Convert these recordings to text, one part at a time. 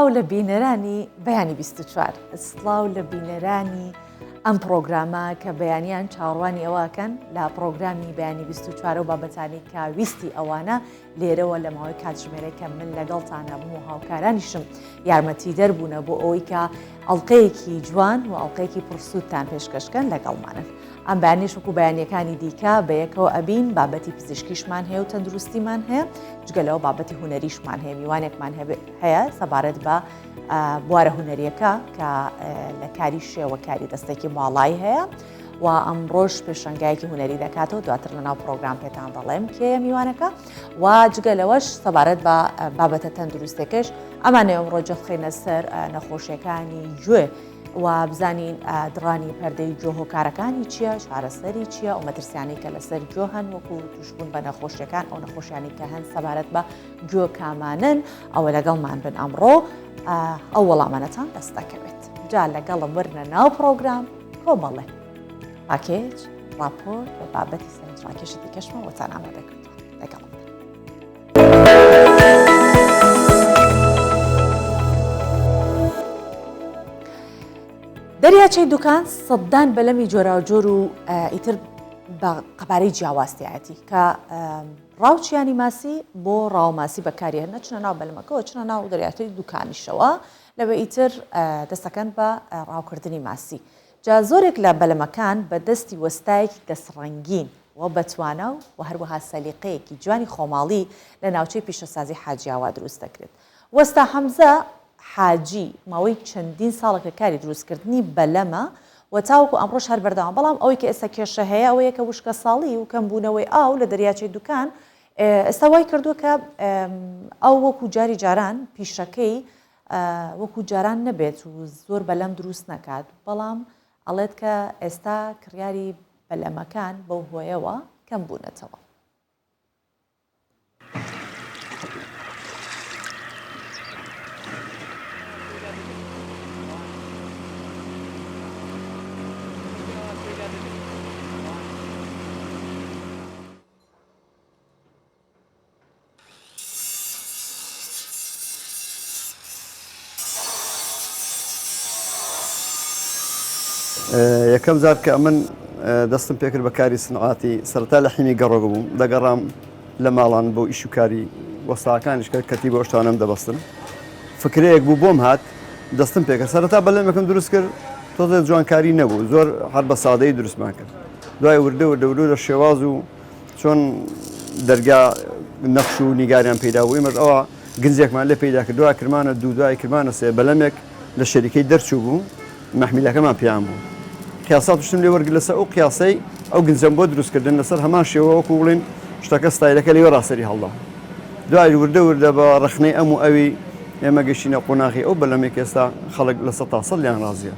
سڵاو لە بینەرانی بەیانی 24 سڵاو لە بینەرانی ئەم پرۆگرامە کە بەیانیان چاڕوانی ئەوەکەن لە پرۆگرامی بەیانی 24 و بابەتانی کە ویستی ئەوانە لێرەوە لە ماوەی کاتژمێرەکە من لەگەڵتانە بووم و هاوکارانیشم یارمەتی دەربوونە بۆ ئەوەی کە ئەڵلقەیەکی جوان و ئەڵلقەیەکی پرسوودتان پێشکەشکەن لەگەڵمانن. ئەم بەیانیش وەکو بەیانیەکانی دیکە بەیەکەوە ئەبین بابەتی پزیشکیشمان هەیە و تەندروستیمان هەیە، جگەلەوە بابەتی هونەریشمان هەیە، میوانێکمان هەیە سەبارەت بە بوارە هونەریەکە کە لە کاری شێوە کاری دەستێکی باڵای هەیە و ئەمڕۆژ پێشەنگایەکی هونەری دەکاتەوە، دواتر لەناو پرۆگرام پێتان دەڵێم کێیە میوانەکە و جگەلەوەش سەبارەت بە بابەتە تەندروستێکش ئەمانەوە ئەمڕۆ جەخینە سەر نەخۆشیەکانی گوێ و بزانین دڕانی پەردەی جۆهۆکارەکانی چییە، چارەسەری چییە، ئەو مەترسیانی کە لەسەر گوێ هەن وەکو توشبوون بە نەخۆشیەکان ئەو نەخۆشیانی کە هەن سەبارەت بە گوێ کامانن ئەوە لەگەڵمان بن ئەمڕۆ ئەو وەڵامانەتان دەست دەکەوێت. جا لەگەڵم ورنە ناو پرۆگرام کۆمەڵێ پاکێج راپۆرت و بابەتی سەرنجڕاکێشی دیکەشمان وەتان ئامادەکردووە لەگەڵم. دەریاچەی دوکان سەدان بەلەمی جۆراوجۆر و ئیتر بە قەبارەی جیاوازتیایەتی کە ڕاوچیانی ماسی بۆ ڕاوماسی بەکارێن نەچنە ناو بەلەمەکەەوە چنە ناو دەریاچەی دوکانیشەوە لەوە ئیتر دەستەکەن بە ڕاوکردنی ماسی. جا زۆرێک لە بەلەمەکان بە دەستی وەستایەکی دەستڕەنگین و بەتوانە و هەروەها سەلیقەیەکی جوانی خۆماڵی لە ناوچەی پیشەسازی حاجیاوا دروست دەکرێت. وەستا حەمزە حاجی ماوەی چەندین ساڵێکە کاری دروستکردنی بەلەمە و تاوەکو ئەمڕۆژ هەر بەردەوام، بەڵام ئەوەی کە ئێستا کێشە هەیە ئەوەیە کە وشکە ساڵی و کەمبوونەوەی ئاو لە دەریاچەی دوکان ئێستا وای کردووە کە ئەو وەکو جاری جاران پیشەکەی وەکو جاران نەبێت و زۆر بەلەم دروست نەکات، بەڵام ئەڵێت کە ئێستا کڕیاری بەلەمەکان بەو هۆیەوە کەمبوونەتەوە. یەکەم جار کە من دەستم پێکرد بە کاری سنعاتی سەرەتا لە حینی گەڕۆگە بووم، دەگەڕام لە ماڵان بۆ ئیش و کاری وەستاکانیش کرد کەتی بۆ شتانم دەبەستن. فکرەیەک بوو بۆم هات دەستم پێکرد، سەرەتا بەلەمێکم دروست کرد تۆزێ جوانکاری نەبوو، زۆر هەر بە سادەی دروستمان کرد. دوای وردە لە شێواز و چۆن دەرگا نەخش و نیگاریان پەیدا بوو، ئێمەش ئەوە گنجێکمان لێ پەیدا کرد. دوای کرمانە دوای کرمانە سێ بەلەمێک لە شەریکەی دەرچوو بوو، مەحمیلەکەمان پێیان بوو. قیاسات شتم لێ وەرگ لەسەر ئەو قیاسەی ئەو گنجەم بۆ دروستکردن لەسەر هەمان شێوە وەکو بڵین شتەکە ستایلەکە لێوە ڕاستەری هەڵدا. دوای وردە بە ڕخنەی ئەم و ئەوی ئێمە گەشتینە قۆناغی ئەو بەلەمێک ئێستا خەڵک لە 100% لیان ڕازیە.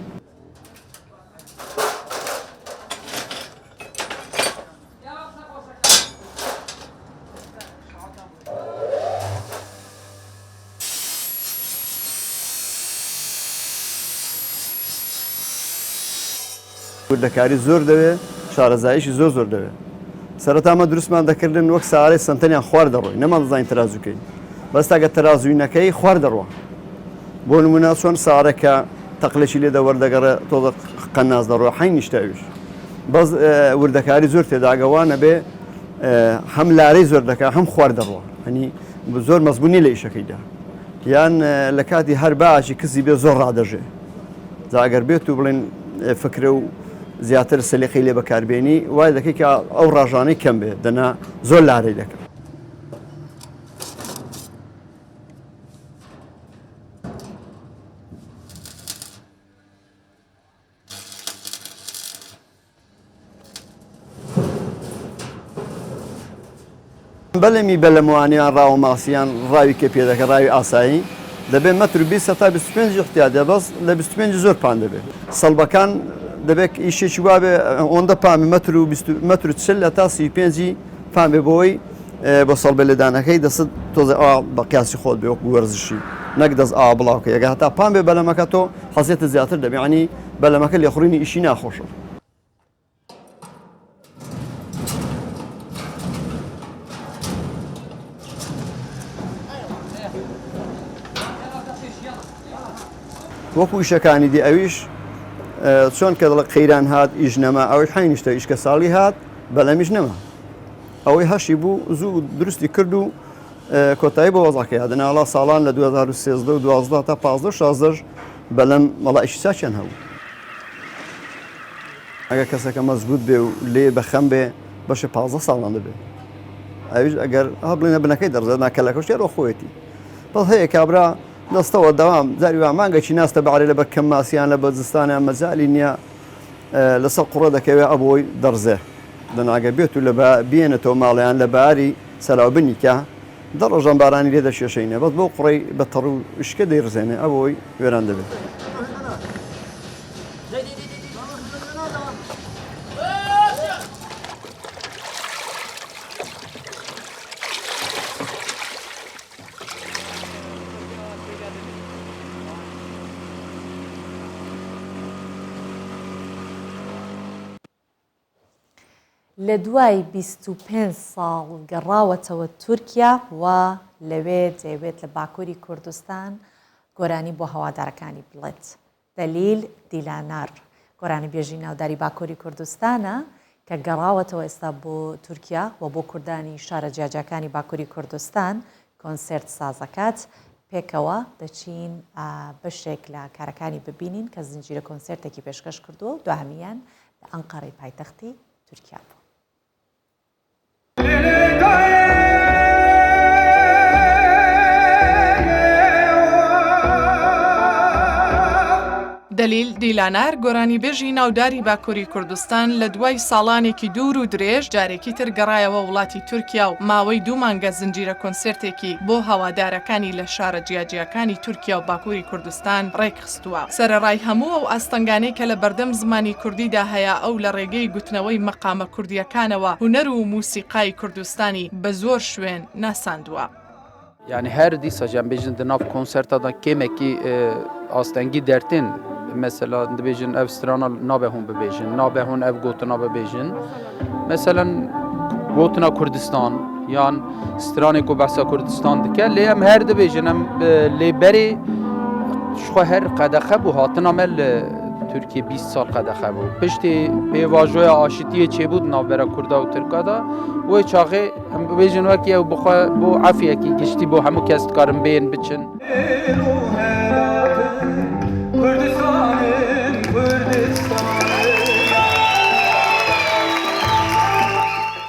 وردەکاری زۆر دەوێت، شارەزاییشی زۆر دەوێت. سەرەتامە دروستمان دەکردن وەک سارەی سنتەنیان خوار دەڕۆی، نەمان دەزانین تەرازوکەی، بەستاگە تەرازووینەکەی خوار دەڕوە. بۆ نمونە چۆن سارەکە تەقلێکی لێدە وەردەگەڕە تۆ قەناز دەڕوە حین نیشتاویش. بەس وردەکاری زۆر تێداگەوانە بێ هەم لارەی زۆر دەکات هەم خوار دەڕوە، هەنی زۆر مەزبوونی لە ئیشەکەیدا، یان لە کاتی هەر باعشی کەسی بێ زۆر ڕادەژێ. جاگەر بێت و بڵێن فکرە و زیاتر سەلیقەی لێ بەکاربێنی وای دەکەی کە ئەو ڕاژانەی کەم بێ دەنا زۆر لارەی دەکەن. بەلەمی بەلەموانیان ڕاوە ماسییان ڕاوی کە پێدەکە ڕاوی ئاسایی دەبێت مەتر 20 تا 25 احتیاج بەس لە 25 زۆر پان دەبێت. سەڵبەکان دەبێت ئیشێکی وابێ ئەوەندە پامی مەتر 40 تا 35 پامێ بۆی بۆ سەڵبێ لەدانەکەی دەست تۆزە ئەوە بە قیاسی خۆت بێ وەکو وەرزشی نەک دەست ئاوا بڵاوکە ئەگە هەتا پام بێ بەلەمەکە تۆ حەزێتە زیاتر دەبێ، ینی بەلەمەکە لێخوڕینی ئیشی ناخۆشە. وەکو ئیشەکانی دی ئەویش چۆن کە دڵک قەیران هات ئیش نەما ئەوەی حینیشتە ئیشکە ساڵی هات بەلەمیش نەما ئەوەی هەشی بوو زوو دروستی کرد و کۆتایی بە وەزاکە یادناڵا ساڵان لە 2013 و 12 تا 15 16 بەلەم مەڵا ئیشی چەند هەبوو ئەگەر کەسەکە مەزبوط بێ و لێ بەخەم بێ بەشە 15 ساڵان دەبێت ئەویش ئەگەر بڵێنە بنەکەی دەڕزێت ناکەلەکەش یارۆ خۆیەتی بەڵ هەیە کابرا دەستەوە دەوام زاری مانگەکی ناستە بەعرێ لە بە کەم ماسییان لە بەرزستانیان مەجای نییە لەسەر قوڕە دەکەوێت ئەبۆی دەڕزێ دەناگە بێت و لە بێنێتەوە ماڵیان لە باری سەلاوبنیکە دە ڕۆژان بارانی لێ دەشێشینە بەس بۆ قوڕی بە تەڕ و شکە دەیڕزێنێ ئەوەی وێران دەبێت. لە دوای 25 ساڵ گەڕاوەتەوە تورکیا و لەوێ دەیەوێت لە باکووری کوردستان گۆرانی بۆ هەوادارەکانی بڵێت. دەلیل دیلانار گۆرانی بێژی ناوداری باکووری کوردستانە کە گەڕاوەتەوە ئێستا بۆ تورکیا و بۆ کوردانی شارە جیاجەکانی باکووری کوردستان کۆنسرت سازەکات. پێکەوە دەچین بەشێک لە کارەکانی ببینین کە زنجیرە کۆنسرتێکی پێشکەش کردووە و دوهەمیان لە ئەنقەڕەی پایتەختی تورکیا بوو. دەلیل دیلانار گۆرانی بێژی ناوداری باکووری کوردستان لە دوای ساڵانێکی دوور و درێژ جارێکی تر گەڕایەوە وڵاتی تورکیا و ماوەی 2 مانگە زنجیرە کۆنسرتێکی بۆ هەوادارەکانی لە شارە جیاجیەکانی تورکیا و باکووری کوردستان ڕێکخستووە. سەرەڕای هەموو ئەو ئاستەنگانەی کە لە بەردەم زمانی کوردیدا هەیە ئەو لە ڕێگەی گوتنەوەی مەقامە کوردیەکانەوە هونەر و موسیقای کوردستانی بە زۆر شوێن ناساندووە. Yani her dîsa bêjin di nav konserta da kêmekî astengî dertên mesela dibêjin ev strana nabe hûn bibêjin, nabe hûn ev gotina bibêjin. Mesela gotina Kurdistan yan stranê ku behsa Kurdistan dike lê em her dibêjin em lêberê xwe her qedexe bû hatina me li Türkiye 20 sal qedexe bû. Piştî pêvajoya aşîtiyê çêbû di navbera Kurda û Tirka da wê çaxê em bibêjin wekî ew bixwe bo efiyekî giştî bo hemû kes dikarin bên biçin.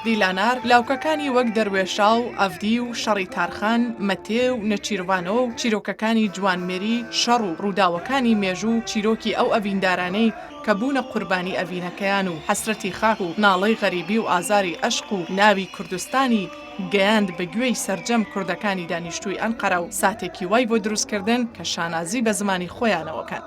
دیلانار لاوکەکانی وەک دەروێشا و ئەڤدی و شەڕی تارخان مەتێ و نەچیروانەوە و چیرۆکەکانی جوانمێری شەڕ و ڕووداوەکانی مێژوو چیرۆکی ئەو ئەڤیندارانەی کە بوونە قوربانی ئەڤینەکەیان و حەسرەتی خاک و ناڵەی غەریبی و ئازاری ئەشق و ناوی کوردستانی گەیاند بە گوێی سەرجەم کوردەکانی دانیشتووی ئەنقەرە و ساتێکی وای بۆ دروستکردن کە شانازی بە زمانی خۆیانەوەکەن.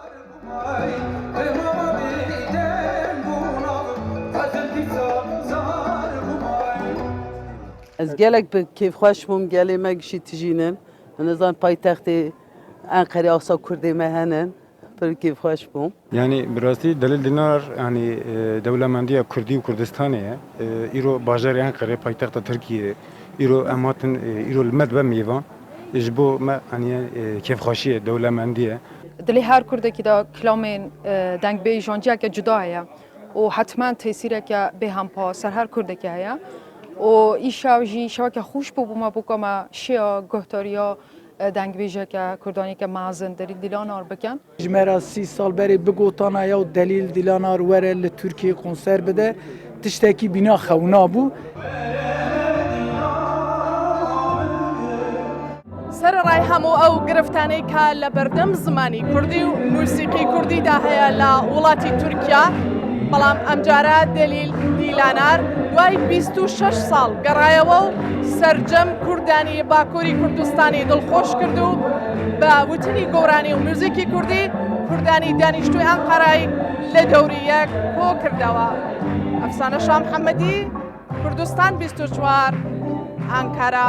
Ez gelek bi kêfxweş bûm gelê me gişî tijînin nizan paytextê Enqerê asa Kurdê me henin pir kêfxweş bûm. Yani bi rastî Delîl Dinar yani dewlemendiya Kurdî û Kurdistanê ye. Îro bajarê Enqerê paytexta Tirkiyeyê îro em hatin îro li me dibe mêvan ji bo me haniye kêfxweşiyê dewlemendiyê. Dilê her Kurdekî de kilamên dengbêjandiyeke cuda heye û hetmen tesîreke bêhempa ser her Kurdekî heye. û îşev jî şeweke xweş bû bûme bûka me şêya guhtariya dengbêjeke Kurdanîke mezin Delîl Dilanar bikin. Ji me re 30 sal berê bigotana ya û Delîl Dilanar were li Tirkiye konser bide tiştekî bîna xewna bû. سەرڕای هەموو ئەو گرفتانەی کە لە بەردەم زمانی کوردی و موسیقی کوردیدا هەیە لە وڵاتی تورکیا بەڵام ئەمجارە دەلیل دیلانار دوای 26 ساڵ گەڕایەوە و سەرجەم کوردانی باکووری کوردستانی دڵخۆش کرد و بە وتنی گۆڕانی و موزیکی کوردی کوردانی دانیشتووی ئەنقەرەی لە دەوریەک کۆ کردەوە. ئەفسانە شاه محەممەدی کوردستان 24 ئەنقەرە.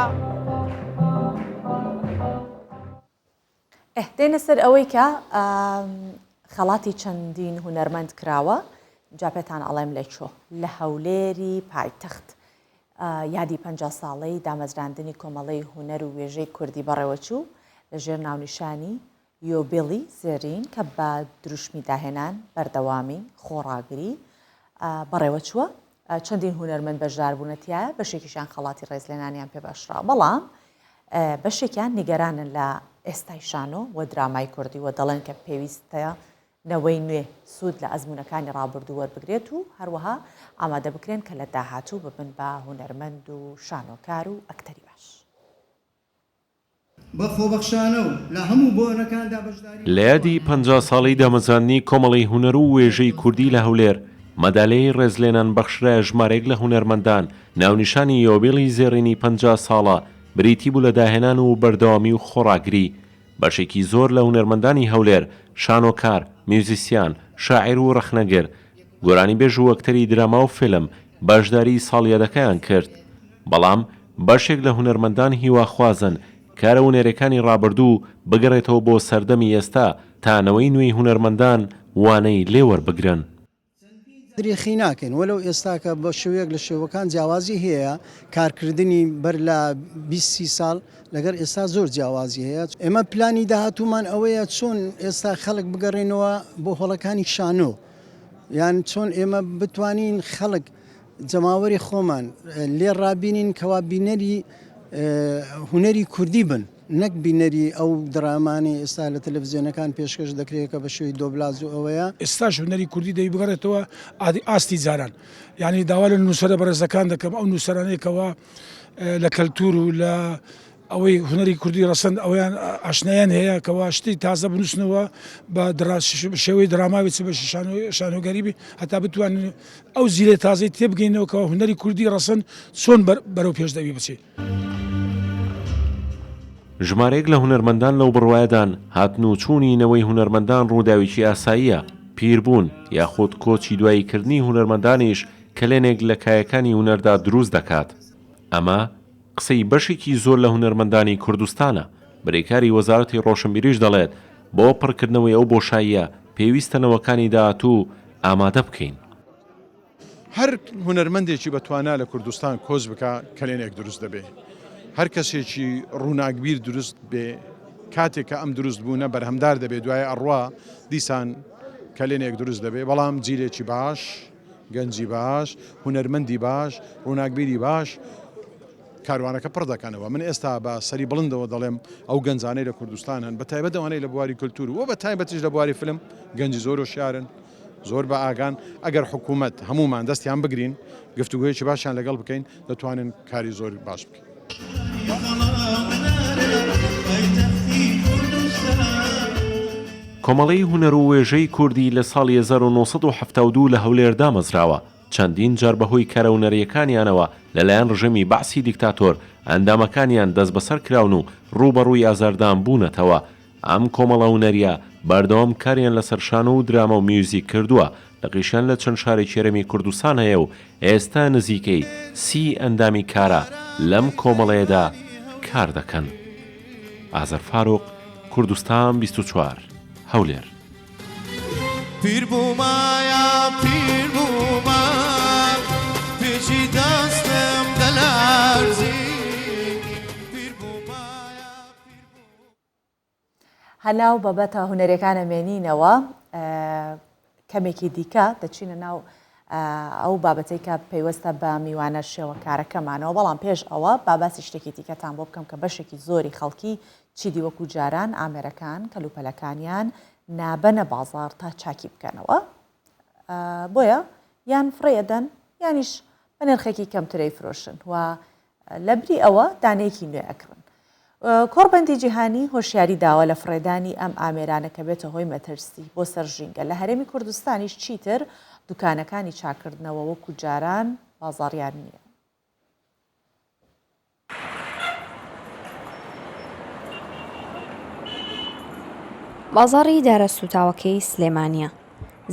دێنە سەر ئەوەی کە خەڵاتی چەندین هونەرمەند کراوە جاپێتان ئەڵێم لە چۆ لە هەولێری پایتەخت یادی 50 ساڵەی دامەزراندنی کۆمەڵەی هونەر و وێژەی کوردی بەڕێوەچوو لە ژێر ناونیشانی یۆبێڵی زێرین کە بە دروشمی داهێنان بەردەوامی خۆڕاگری بەڕێوە چووە چەندین هونەرمەند بەشداربوونەتیایە بەشێکیشان خەڵاتی ڕێزلێنانیان پێ باشرا بەڵام بەشێکیان نیگەرانن لە ئێستای شانۆ و درامای کوردی و دەڵێن کە پێویستە نەوەی نوێ سوود لە ئەزمونەکانی ڕابردوو وەربگرێت و هەروەها ئامادە بکرێن کە لە داهاتوو ببن بە هونەرمەند و شانۆکار و ئەکتەری باش. لە یادی 50 ساڵی دامەزانی کۆمەڵی هونەر و وێژەی کوردی لە هەولێر مەدالەی ڕێزلێنان بەخشرای ژمارێک لە هونەرمەندان ناونیشانی یۆبێڵی زێڕینی 50 ساڵە بریتی بوو لە داهێنان و بەردەوامی و خۆڕاگری بەشێکی زۆر لە هونەرمەندانی هەولێر شانۆکار میوزیسیان شاعیر و ڕەخنەگر گۆرانی بێژ و ئەکتەری دراما و فیلم باشداری ساڵیادەکەیان کرد بەڵام بەشێک لە هونەرمەندان هیواخوازن کارە ونێرەکانی ڕابردوو بگەڕێتەوە بۆ سەردەمی ئێستا تانەوەی نوێی هونەرمەندان وانەی لێوەربگرن. درێخی ناکەین وەلو ئێستاکە بە شێوەیەک لە شێوەکان جیاوازی هەیە کارکردنی بەر لە 20 ساڵ لەگەر ئێستا زۆر جیاوازی هەیە ئێمە پلانی داهاتوومان ئەوەیە چۆن ئێستا خەڵک بگەڕێنەوە بۆ هۆڵەکانی شانۆ یان چۆن ئێمە بتوانین خەڵک جەماوەری خۆمان لێ ڕابینین کەوا بینەری هونەری کوردی بن نەک بینەری ئەو دڕامانی ئێستا لە تەلەڤیزیۆنەکان پێشکەش دەکرێت کە بە شێوەی دۆبلاژ و ئەوەیە ئێستاش هونەری کوردی دەوی بگەڕێتەوە ئاستی جاران یعنی داوا لە نووسەرە بەڕێزەکان دەکەم ئەو نووسەرانەیەکەوە لە کەلتور و لە ئەوەی هونەری کوردی ڕەسەند ئەویان ئاشنایان هەیە کەوا شتی تازە بنووسنەوە بە شێوەی دراماوی چ بە شانۆگەریبی هەتا بتوانن ئەو زیرە تازەی تێبگەینەوە کەەوە هونەری کوردی ڕەسەند چۆن بەرەو پێشدەوی بچێت. ژمارەیەک لە هونەرمەندان لەو بڕوایەدان هاتن و چوونینەوەی هونەرمەندان ڕووداوێکی ئاساییە پیربوون یاخود کۆچی دواییکردنی هونەرمەندانیش کە لێنێک لە کایەکانی هونەردا دروست دەکات. ئەمە قسەی بەشێکی زۆر لە هونەرمەندانی کوردستانە بریکاری وەزارەتی ڕۆشنبیریش دەڵێت بۆ پڕکردنەوەی ئەو بۆشاییە پێویستەنەوەکانی داهاتوو ئامادە بکەین. هەر هونەرمەندێکی بەتوانە لە کوردستان کۆز بکە کەلێنێک دروست دەبێت. هەر کەسێکی ڕووناکبیر دروست بێ کاتێک کە ئەم دروست بوونە بەرهەمدار دەبێت دوای ئەڕوا دیسان کەلێنێک دروست دەبێت بەڵام جیلێکی باش گەنجی باش هونەرمەندی باش ڕووناکبیری باش کاروانەکە پڕ دەکەنەوە. من ئێستا بە سەری بڵندەوە دەڵێم ئەو گەنجانەی لە کوردستان هەن بە تایبەت ئەوانەی لە بواری کللتور و بە تایبەتیش لە بواری فلم گەنجی زۆر و شارن زۆر بە ئاگان ئەگەر حکوومەت هەمومان دەستیان بگرین گفتوگویەکی باشیان لەگەڵ بکەین دەتوانن کاری زۆر باش بکەین. کۆمەڵەی هونەر و وێژەی کوردی لە ساڵی 1972 لە هەولێر دامەزراوە چەندین جار بەهۆی کارەونەریەکانیانەوە لەلایەن ڕژەمی بەعسی دیکتاتۆر ئەندامەکانیان دەست بەسەر کراون و ڕوبەڕووی ئازاردان بوونەتەوە. ئەم کۆمەڵە هونەریە بەردەوام کاریان لەسەر شانۆ و دراما و میوزیک کردووە لە قیشان لە چەند شارێکی هەرێمی کوردستان هەیە و ئێستا نزیکەی 30 ئەندامی کارە لەم کۆمەڵەیەدا کار دەکەن. ئازەر فاروق کوردستان 24 هەولێر. پیر بوومایە پیر بوومە پێچی دەستم دەلەرزی هەناو بەبەتە هونەرەکانە مێنینەوە کەمێکی دیکە دەچینە ناو ئەو بابەتەی کە پێیوەستە بە میوانە شێوەکارەکەمانەوە بەڵام پێش ئەوە باباسی شتێکی دیکەتان بۆ بکەم کە بەشێکی زۆری خەڵکی چیدی وەکو جاران ئامێرەکان کەلوپەلەکانیان نابەنە بازار تا چاکی بکەنەوە بۆیە یان فڕێدەن یانیش بە نرخێکی کەمترەی فرۆشن و لەبری ئەوە دانەیەکی نوێ ئەکڕن. کۆڕبەندی جیهانی هۆشیاری داوە لە فڕێدانی ئەم ئامێرانە کە بێتە هۆی مەترسی بۆ سەرژینگە لە هەرێمی کوردستانیش چیتر دوکانەکانی چاکردنەوە وەکو جاران بازاڕیان نییە. بازاڕی دارە سوتاوەکەی سلێمانیە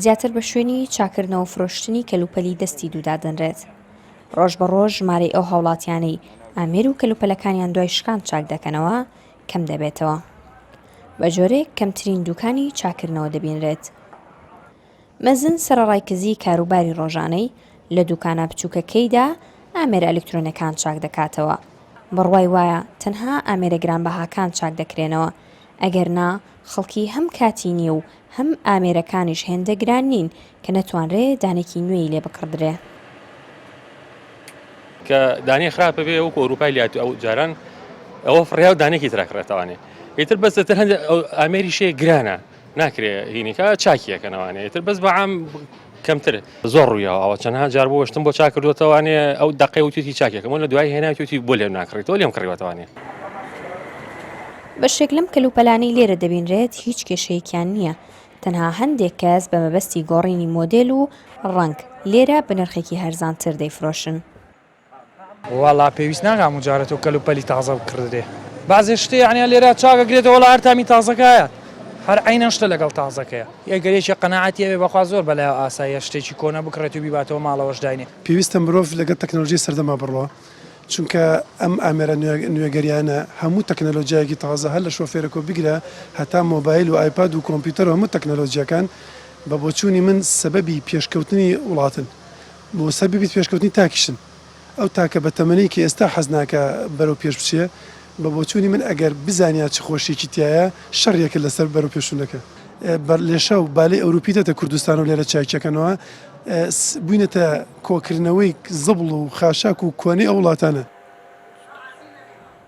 زیاتر بە شوێنی چاکردنەوە فرۆشتنی کەلوپەلی دەستی دوودا دەنرێت. ڕۆژ بە ڕۆژ ژمارەی ئەو هاوڵاتیانەی ئامێر و کەلوپەلەکانیان دوای شکان چاک دەکەنەوە کەم دەبێتەوە. بە جۆرێک کەمترین دوکانی چاکردنەوە دەبینرێت. مەزن سەرەڕایکردنی کاروباری ڕۆژانەی لە دوکانە بچووکەکەیدا ئامێرە ئەلکترۆنیەکان چاک دەکاتەوە. بڕوای وایە تەنها ئامێرە گرانبەهاکان چاک دەکرێنەوە ئەگەرنا خەڵکی هەم کاتی نییە و هەم ئامێرەکانیش هێندە گران نین کە نەتوانرێ دانێکی نوێی لێ بکڕدرێ. کە دانەی خراپە بێ وەکو ئەوروپای لاتو ئەو جاران ئەوە فڕیا و دانێکی تراکڕێتوانێ ئیتر بەستتر هەندێک ئامێری شێ گرانە ناکرێ هینیکە چاکیەکەنەوانێ ئیتر بەس بەعام کەمتر زۆر ڕوویەوە ئەوە چەندها جار بۆ وەشتم بۆ چاک کردوتەوانێ ئەو دقی و توێتی چاکێکەکەم لە دوای هێنا توێتی بۆ لێم ناکڕێتەوە لێم کڕیوەتەوانێ. بەشێک لەم کەلوپەلانەی لێرە دەبینرێت هیچ کێشەیەکیان نییە، تەنها هەندێک کەس بە مەبەستی گۆڕینی مۆدێل و ڕەنگ لێرە بە نرخێکی هەرزانتر دەیفرۆشن. وەڵا پێویست ناگام وجارەتەوە کەلوپەلی تازە بکردێ بازێ شتێ یعنی لێرە چاگەگرێتەوە لە هەر تامی تازەکایە هەر عینە شتە لەگەڵ تازەکەیە یەگەرێکی قەناعەتی ئەوێ بەخوا زۆر بەلای ئاساییە شتێکی کۆنە بکڕێت و بیباتەوە ماڵەوەش داینێ. پێویستە مرۆڤ لەگەڵ تەکنۆلۆژی سەردەما بڕوە چونکە ئەم ئامێرە نوێگەریانە هەموو تەکنۆلۆژیایەکی تازە هەر لە شۆفێرەکە بگرە هەتا مۆبایل و ئایپاد و کۆمپیوتەر و هەموو تەکنۆلۆژیەکان بە بۆچوونی من سەبەبی پێشکەوتنی وڵاتن بۆ سەبەبی پێشکەوتنی تاکیشن ئەو تاکە بە تەمەنەی کە ئێستا حەز ناکە بەرەو پێش بچێ بە بۆچوونی من ئەگەر بزانیا چ خۆشیێکی تایە شەڕیەکە لەسەر بەرەو پێشونەکە لێشە و بالای ئەوروپی دەتە کوردستان و لێرە چاکەکەنەوە بووینەتە کۆکردنەوەی زەبڵ و خاشاک و کۆنەی ئەو وڵاتانە.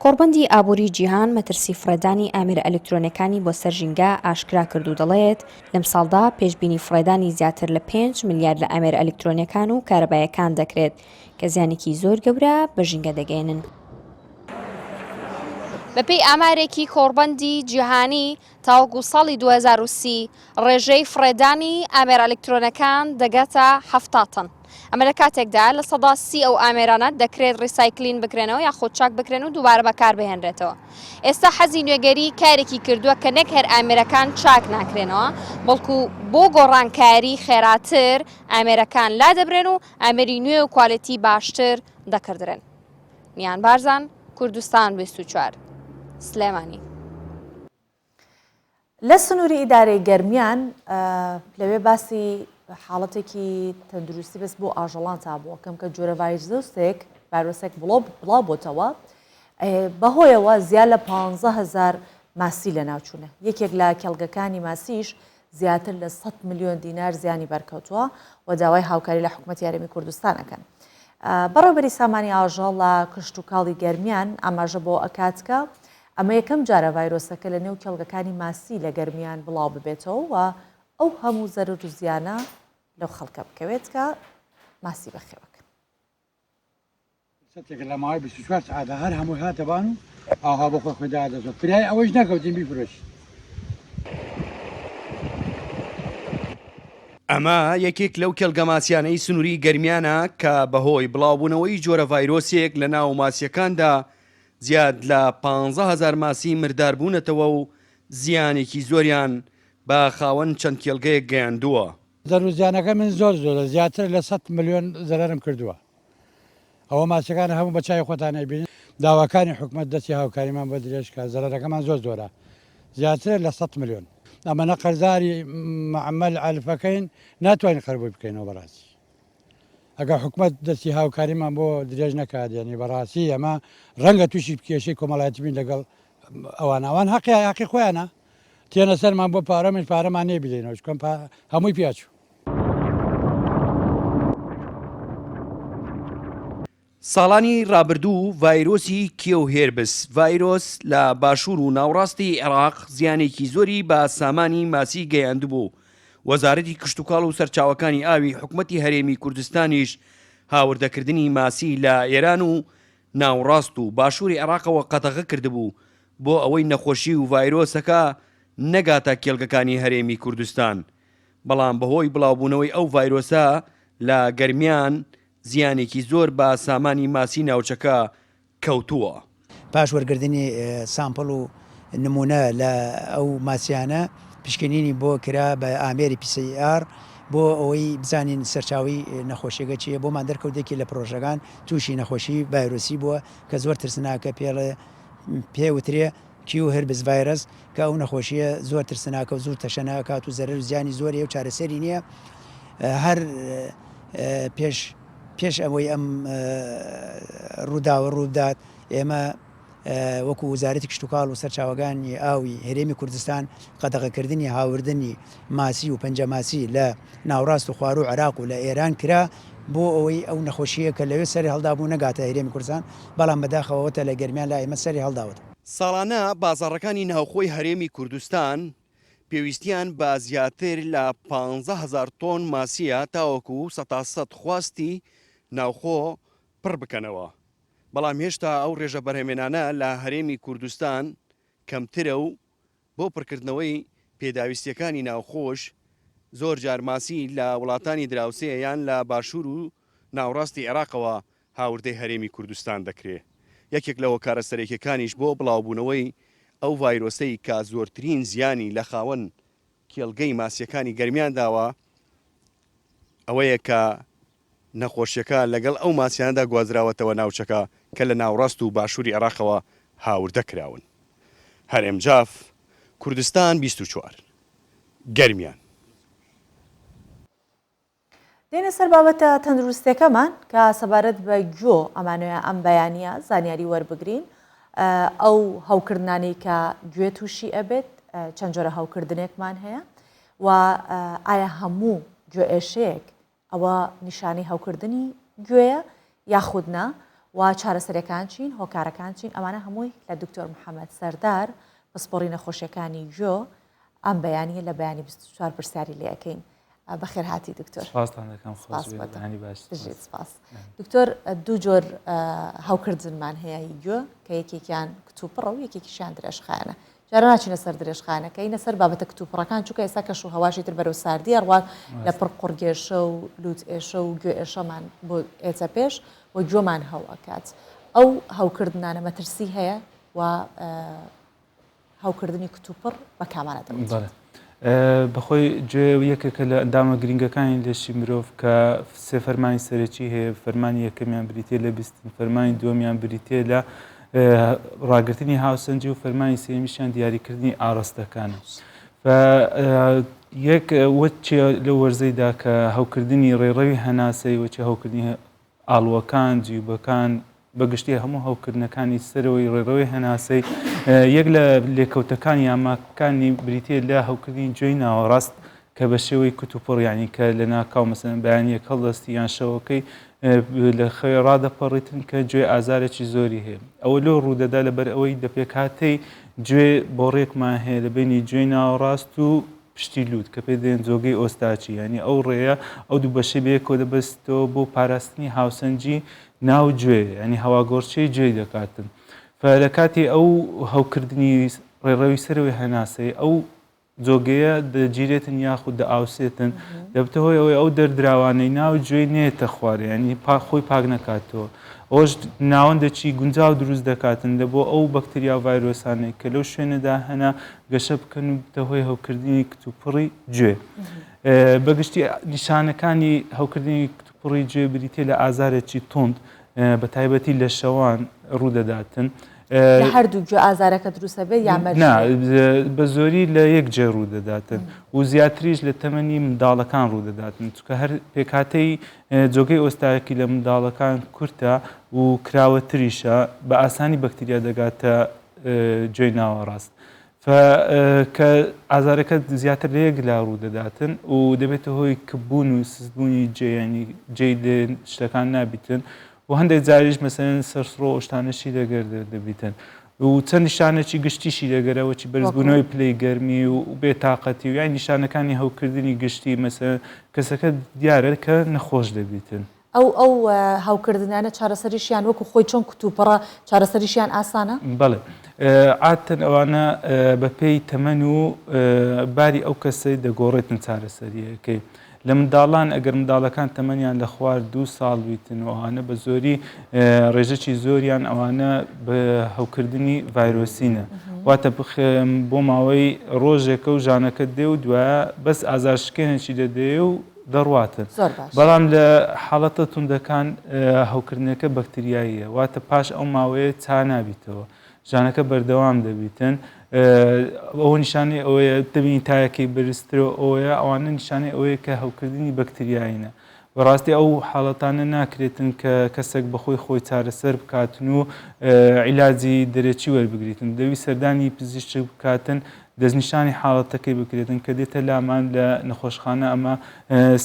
کۆڕبەندی ئابووری جیهان مەترسی فڕێدانی ئامێرە ئەلکترۆنەکانی بۆ سەرژینگا ئاشکرا کرد و دەڵێت لەم ساڵدا پێشبینی فڕێدانی زیاتر لە 5 ملیارد لە ئامێرە ئەلکترۆنەکان و کارەبایەکان دەکرێت کە زیانێکی زۆر گەورە بە ژینگە دەگەێنن. بەپێی ئامارێکی کۆڕبەندی جیهانی تاوەکو ساڵی 2030 ڕێژەی فڕێدانی ئامێرە ئەلکترۆنەکان دەگاتە 70 تن. ئەمە لە کاتێکدا لە سەدا 30 ئەو ئامێرانە دەکرێت ڕیسایکلین بکرێنەوە یا خۆت چاک بکرێن و دووبارە بەکار بهێنرێتەوە. ئێستا حەزی نوێگەری کارێکی کردووە کە نەک هەر ئامێرەکان چاک ناکرێنەوە بەڵکو بۆ گۆڕانکاری خێراتر ئامێرەکان لا دەبرێن و ئامێری نوێ و کواڵەتی باشتر دەکردرێن. میان بارزان کوردستان 24 سلێمانی. لە سنووری ئیدارەی گەرمیان لەوێ باسی حاڵەتێکی تەندروستی بەس بۆ ئاژەڵان تا بووە کەم کە جۆرە ڤایرۆسێک بڵاو بۆتەوە بەهۆیەوە زیاد لە 15,000 ماسی لە ناوچوونە. یەکێک لە کێڵگەکانی ماسیش زیاتر لە 100 ملیۆن دینار زیانی بەرکەوتووە و داوای هاوکاری لە حکوومەتی یاریمی کوردستانەکەن. بەڕێوەبەری سامانی ئاژەڵ لە کشت و کاڵی گەرمیان ئاماژە بۆ ئەکاتکە ئەمە یەکەم جارە ڤایرۆسەکە لە نێو کێڵگەکانی ماسی لە گەرمیان بڵاو ببێتەوە و ئەو هەموو زەرر و زیانە لەو خەڵکە بکەوێت کە ماسی بەخێوەکە. لە ماوەی 24 ساعتە هەر هەموو هاتەبان و ئاها بۆ خۆ خۆدا دەزۆ فرای ئەوەش نەکەوتین بیفرۆش. ئەمە یەکێک لەو کێڵگە ماسیانەی سنووری گەرمیانە کە بەهۆی بڵاوبوونەوەی جۆرە ڤایرۆسێک لە ناو ماسیەکاندا زیاد لە 15,000 ماسی مرداربوونەتەوە و زیانێکی زۆریان بە خاوەن چەند کێڵگەیەک گەیاندووە. زەرروزیانەکە من زۆرە زیاتر لە 100 ملیۆن زەرەرم کردووە. ئەوە ماسیەکان هەموو بە چای خۆتانە بینن داواکانی حکوومەت دەستی هاوکاریمان بە درێژکە زەرەرەکەمان زۆرە زیاتر لە 100 ملیۆن. ئەمە نەقەرزاری معمەل ئالفەکەین ناتوانین قەربووی بکەینەوە بەڕاستی. ئەگەر حکوومەت دەستی هاوکاریمان بۆ درێژ نەکات یعنی بەڕاستی ئەمە ڕەنگە تووشی کێشەی کۆمەڵایەتی بین لەگەڵ ئەوان حەقی خۆیانە تێنە سەرمان بۆ پارەمێن پارەمان نێ بدەینەوە چکەم هەمووی پیاچوو. ساڵانی ڕابردوو ڤایرۆسی کێوهێربس ڤایرۆس لە باشوور و ناوڕاستی عێراق زیانێکی زۆری بە سامانی ماسی گەیاندبوو. وەزارەتی کشتتوکاڵ و سەرچاوەکانی ئاوی حکوومەتی هەرێمی کوردستانیش هاوردەکردنی ماسی لە ئێران و ناوڕاست و باشووری عێراقەوە قەتەغە کردبوو بۆ ئەوەی نەخۆشی و ڤایرۆسەکە نەگاتە کێڵگەکانی هەرێمی کوردستان. بەڵام بەهۆی بڵاوبوونەوەی ئەو ڤایرۆسە لە گەرمیان زیانێکی زۆر بە سامانی ماسی ناوچەکە کەوتووە. پاش وەرگردنی سامپڵ و نمونە لە ئەو ماسیانە پشکنینی بۆ کرا بە ئامێری PCR بۆ ئەوەی بزانین سەرچاوی نەخۆشیەکە چیە بۆمان دەرکەوتێکی لە پرۆژەکان تووشی نەخۆشی ڤایرۆسی بووە کە زۆر ترسناکە پێوترێ کێوهێربس ڤایرۆس کە ئەو نەخۆشیە زۆر ترسناکە و زۆر تەشەناکات و زەرەر و زیانی زۆریە و چارەسەری نییە. هەر پێش ئەوەی ئەم ڕووداوە ڕوودات ئێمە وەکو وزارەتی کشتتوکاڵ و سەرچاوەکانی ئاوی هەرێمی کوردستان قەدەغەکردنی هاوردنی ماسی و پەنجەماسی لە ناوڕاست و خوار و عراق و لە ئێران کرا بۆ ئەوەی ئەو نەخۆشیە کە لەوێ سەری هەڵدابوو نەگاتە هەرێمی کوردستان بەڵام بەداخەوەتە لە گەرمیان لا ئێمە سەری هەڵداوت. ساڵانە بازاڕەکانی ناوخۆی هەرێمی کوردستان پێویستیان بە زیاتر لە 15,000 تۆن ماسیە تاوەکو 100 خواستی ناوخۆ پڕ بکەنەوە. بەڵام هێشتا ئەو ڕێژە بەرهەمێنانە لە هەرێمی کوردستان کەمترە و بۆ پڕکردنەوەی پێداویستیەکانی ناوخۆش زۆر جارماسی لە وڵاتانی دراوسەیە یان لە باشوور و ناوڕاستی عێراقەوە هاوردەی هەرێمی کوردستان دەکرێت. یەکێک لەوە کارە سەرەکیەکانیش بۆ بڵاوبوونەوەی ئەو ڤایرۆسەی کە زۆرترین زیانی لە خاوەن کێڵگەی ماسیەکانی گەرمیان داوە ئەوەیە کە نەخۆشیەکە لەگەڵ ئەو ماسییاندا گوازراوەتەوە ناوچەکە کە لە ناوڕاست و باشووری عێراقەوە هاوردە کراون. هەرێمجاف کوردستان 24 گەرمیان. دێنە سەر بابەتە تەندروستەکەمان کە سەبارەت بە گوێ ئەمانوێ ئەم بەیانیە زانیاری وەربگرین ئەو هەوکردانەی کە گوێ تووشی ئەبێت چەند جۆرە هەوکردنێکمان هەیە و ئایا هەموو گوێ ئێشەیەک ئەوە نیشانی هەوکردنی گوێیە یاخودنا و چارەسەرەکان چین هۆکارەکان چین ئەمانە هەمووی لە دکتۆر محەممەد سەردار پسپۆڕی نەخۆشیەکانی گوێ ئەم بەیانیە لە بەیانی 24 پرسیاری لێەکەین. بەخێر هاتی دکتۆر. سپاس. دکتۆر دوو جۆر هەوکردنمان هەیە گوێ کە یەکێکیان کتوپڕە و یەکێکیشیان درێژخایەنە. جارە ناچینە سەر درێژخانەکە اینە سەر بابەتە کتوپڕەکان چووکە ئێستا کەش و هەواشی تر بەرەو ساردی ئەڕوات لە پڕ قوڕگێشە و لوت ئێشە و گوێ ئێشەمان بۆ ئێچە پێش و گوێمان هەواکات. ئەو هەوکردنانە مەترسی هەیە و هەوکردنی کتوپڕ بە کامانە دەبێت. بەخۆی گوێ یەکێکە لە ئەندامە گرنگەکانی لەشی مرۆڤ کە سێ فەرمانی سەرەکی هەیە فەرمانی یەکەمیان بریتێ لە بیستن فەرمانی دووەمیان بریتێ لە ڕاگررتنی هاوسەنجی و فەرمانی سێمیشیان دیاریکردنی ئاڕاستەکانە. یەک وەچێ لە وەرزەیدا کە هەوکردنی ڕێڕەوی هەناسەی وەچە هەوکردنی ئاڵوەکان جیوبەکان بەگشتی هەموو هەوکردنەکانی سەرەوەی ڕێڕەوەی هەناسەی یەک لە لێکەوتەکانی یاماکانی بریتێ لە هەوکردنی گوێی ناوەڕاست کە بە شێوەی کتوپڕیانی کە لە ناکاو مەسەن بەیانیەک هەڵدەستی یان شەوەکەی لە خەوێ ڕادەپەڕیتن کە گوێ ئازارێکی زۆری هەیە. ئەوە لۆ ڕوودەدا لەبەر ئەوەی دەپێکاتەی گوێ بۆ ڕێکمان هەیە لە بینی گوێی ناوەڕاست و پشتی لوت کە پێ دێن جۆگەی ئۆستاچی ینی ئەو ڕێیە ئەو دوو بەشەی بەیەکەوە دەبەستەوە بۆ پاراستنی هاوسەنجی ناو گوێ ینی هەواگۆڕچەی گوێی دەکاتن. لە کاتی ئەو هەوکردنی ڕێڕەوی سەرەوەی هەناسەی ئەو جۆگەیە دەگیرێتن یاخود دەئاوسێتن دەبتە هۆی ئەوەی ئەو دەردراوانەی ناو گوێی نێتە خوارێ ینی خۆی پاک نکاتەوە. ئەوش ناوەندێکی گونجاو دروست دەکاتن لە بۆ ئەو بەکتریا ڤایرۆسانەی کە لەو شوێنەدا هەنا گەشە بکەن و بتە هۆی هەوکردنی کتوپڕی گوێ. بەگشتی نیشانەکانی هەوکردنی کتوپڕی گوێ بریتێ لە ئازارێکی تۆند بە تایبەتی لە شەوان ڕوودەداتن. هەردوو گوێ ئازارەکە دروستە بێ یامە بە زۆری لە یەک جێ ڕوودەداتن و زیاتریش لە تەمەنی منداڵەکان ڕوودەداتن چکە هەر پێکاتەی جۆگەی ئۆستایەکی لە منداڵەکان کورتە و کراوەتریشە بە ئاسانی بەکتریا دەگاتە گوێی ناوەڕاست. کە ئازارەکە زیاتر لە یەک لا ڕوودەداتن و دەبێتە هۆی کبوون و سزبوونی جێیانی جێی شتەکان نابیتن و هەندێک جاریش مەسەن سەرسڕۆ شتانەشی لەگەر دەبیتن و چەند نیشانێکی گشتیشی لەگەرەوەی بەرزبوونەوەی پلەی گەرمی و بێتاقەتی و یان نیشانەکانی هەوکردنی گشتی مەسەن کەسەکە دیارە کە نەخۆش دەبیتن. ئەو هاوکردنانە چارەسەریشیان وەکو خۆی چۆن کتوپڕە چارەسەریشیان ئاسانە؟ بەڵێ عادەتەن ئەوانە بەپێی تەمەن و باری ئەو کەسەی دەگۆڕێتن چارەسەریەکەی. لە منداڵان ئەگەر منداڵەکان تەمەنیان لە خوار 2 ساڵ بیتن و ئەوانە بە زۆری ڕێژەی زۆریان ئەوانە بە هەوکردنی ڤایرۆسینە واتە بۆ ماوەی ڕۆژێکە و ژانەکە دێ و دوایە بەس ئازارشکێنێکی دەدێ و دەڕواتن. بەڵام لە حاڵەتە توندەکان هەوکردنەکە بەکتریاییە واتە پاش ئەو ماوەیە چا نابیتەوە ژانەکە بەردەوام دەبیتن. ئەوە نیشانەی ئەوەیە دەبینی تایەکەی بەرزترەوە ئەوەیە ئەوانە نیشانەی ئەوەیە کە هەوکردنی بەکتریایینە بەڕاستی ئەو حاڵەتانە ناکرێتن کە کەسێک بەخۆی خۆی چارەسەر بکاتن و عیلاجی دەرێکی وەربگریتن دەوی سەردانی پزیشک بکاتن دەستنیشانی حاڵەتەکەی بکرێتن کە دێتە لامان لە نەخۆشخانە ئەمە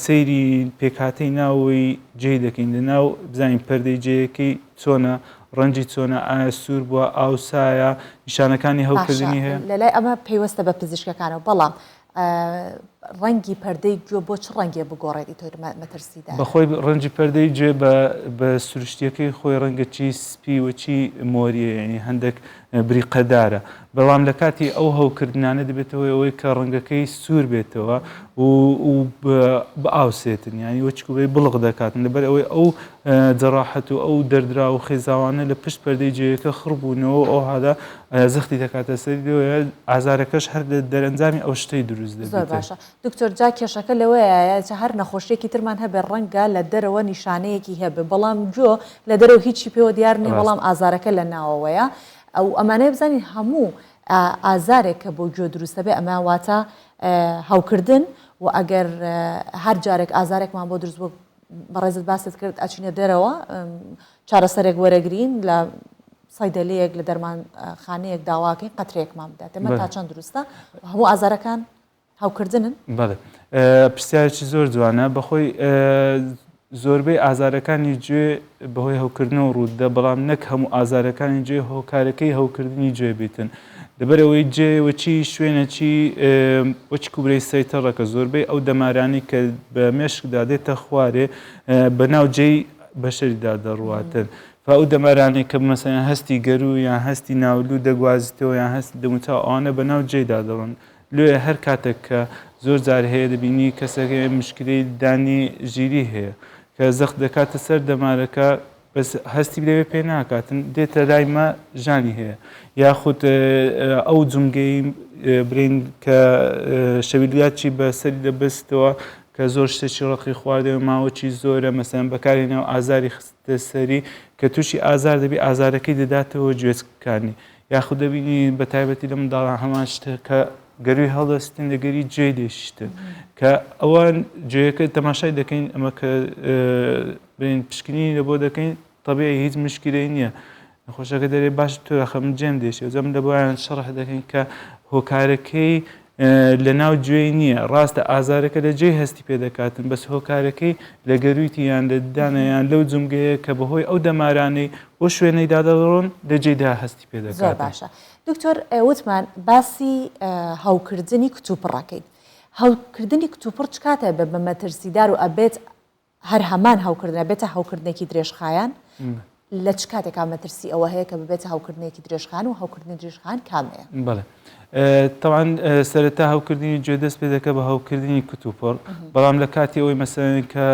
سەیری پێکهاتەی ناوەوەی جێ دەکەین لەناو بزانین پەردەی جێیەکەی چۆنە ڕەنجی چۆنە ئایا سوور بووە ئاوسایە نیشانەکانی هەوکردنی هەیە لەلای ئەمە پێوەستە بە پزیشکەکانەوە بەڵام ڕەنگی پەردەی گوێ بۆ چ ڕەنگێ بگۆڕێتی تۆ مەترسیدا بەخۆی ڕەنجی پەردەی گوێ بە سروشتیەکەی خۆی ڕەنگەچی سپی وەچی مۆریە یعنی هەندێک بریقەدارە بەڵام لە کاتی ئەو هەوکردانە دەبێتەوە ئەوەی کە ڕەنگەکەی سوور بێتەوە و بە ئاوسێتن ینی وەچکوبەی بڵق دەکاتن لەبەر ئەوەی ئەو جەڕاحەت و ئەو دەردرا و خێزاوانە لە پشت پەردەی جێیەکە خڕبوونەوە ئەو هادا زەختی دەکاتە سەری ئازارەکەش هەر دەرەنجامی ئەو شتەی دروست دەبێت. زۆر باشە دکتۆر جا کێشەکە لەوەیە چە هەر نەخۆشیێکی ترمان هەبێ ڕەنگە لە دەرەوە نیشانەیەکی هەبێ بەڵام جۆ لە دەرەوە هیچی پێوە دیار نیە بەڵام ئازارەکە لە ناوەوەیە ئەو ئەمانەیە بزانین هەموو ئازارێک کە بۆ گوێ دروستە بێ ئەمە واتە هاوکردن و ئەگەر هەر جارێک ئازارێکمان بۆ دروست بوو بەڕێزت باست کرد ئەچینە دەرەوە چارەسەرێک وەرەگرین لە سایدەلەیەک لە دەرمان خانەیەک داواکەین قەترێکمان بدات ئەمە تا چەند دروستە هەموو ئازارەکان هاوکردنن؟ بەڵێ پرسیارێکی زۆر جوانە بەخۆی زۆربەی ئازارەکانی گوێ بەهۆی هەوکردنەوە ڕوودە بەڵام نەک هەموو ئازارەکانی گوێ هۆکارەکەی هەوکردنی گوێ بێتن لەبەرەوەی جێوەچی شوێنەچی وەچ کوبرەی سەیتەڕەکە زۆربەی ئەو دەمارانی کە بە مێشکدا دێتە خوارێ بەناو جێی بەشەریدا دەڕواتن ئەو دەمارانی کە مەسەن هەستی گەرو یان هەستی ناولوو دەگوازیتەوە یان هەستی دەموتا ئەوانە بەناو جێدا دەڕۆن لێ هەر کاتێک کە زۆر جار هەیە دەبینی کەسەکە مشکلەی دانی ژیری هەیە کە زەخت دەکاتە سەر دەمارەکە بەس هەستی لەوێ پێ ناکاتن دێتە لایمە ژانی هەیە یاخود ئەو جونگەی برین کە شەویلیاتی بە سەری دەبستەوە کە زۆر شتێکی ڕقی خواردەوە ماوەکی زۆرە مەسەن بەکارێنەوە ئازاری خستە سەری کە تووشی ئازار دەبی ئازارەکەی دەداتەوە گوێچکانی یاخود دەبینی بە تایبەتی لە منداڵان هەمان شتە کە گەروی هەڵدەستن لەگەری جێ دێشتن کە ئەوان جێەکە تەماشای دەکەین ئەمە کە برین پشکنی لە بۆ دەکەین تەبیعی هیچ مشکلەی نییە نەخۆشەکە دەرێ باش تۆ خەم جێم دێشێ زەم لە بۆیان شەڕح دەکەین کە هۆکارەکەی لە ناو گوێی نییە ڕاستە ئازارەکە لە جێ هەستی پێ دەکاتن بەس هۆکارەکەی لە گەرویتی یان لە دانەیان لەو جونگەیە کە بەهۆی ئەو دەمارانەی بۆ شوێنەی دادەڕۆن لە جێدا هەستی پێ دەکات. زۆر باشە دکتۆر وتمان باسی هاوکردنی کتوپڕەکەین هاوکردنی کتوپڕ چ کاتە بە مەترسیدار و ئەبێت هەر هەمان هاوکردنە بێتە هاوکردنێکی درێژخایان لە چ کاتێکا مەترسی ئەوە هەیە کە ببێتە هاوکردنێکی درێژخان و هاوکردنی درێژخان کامەیە؟ بەڵێ تاوان سەرەتا هاوکردنی گوێ دەست پێ دەکە بە هاوکردنی کتوپڕ بەڵام لە کاتی ئەوەی مەسەن کە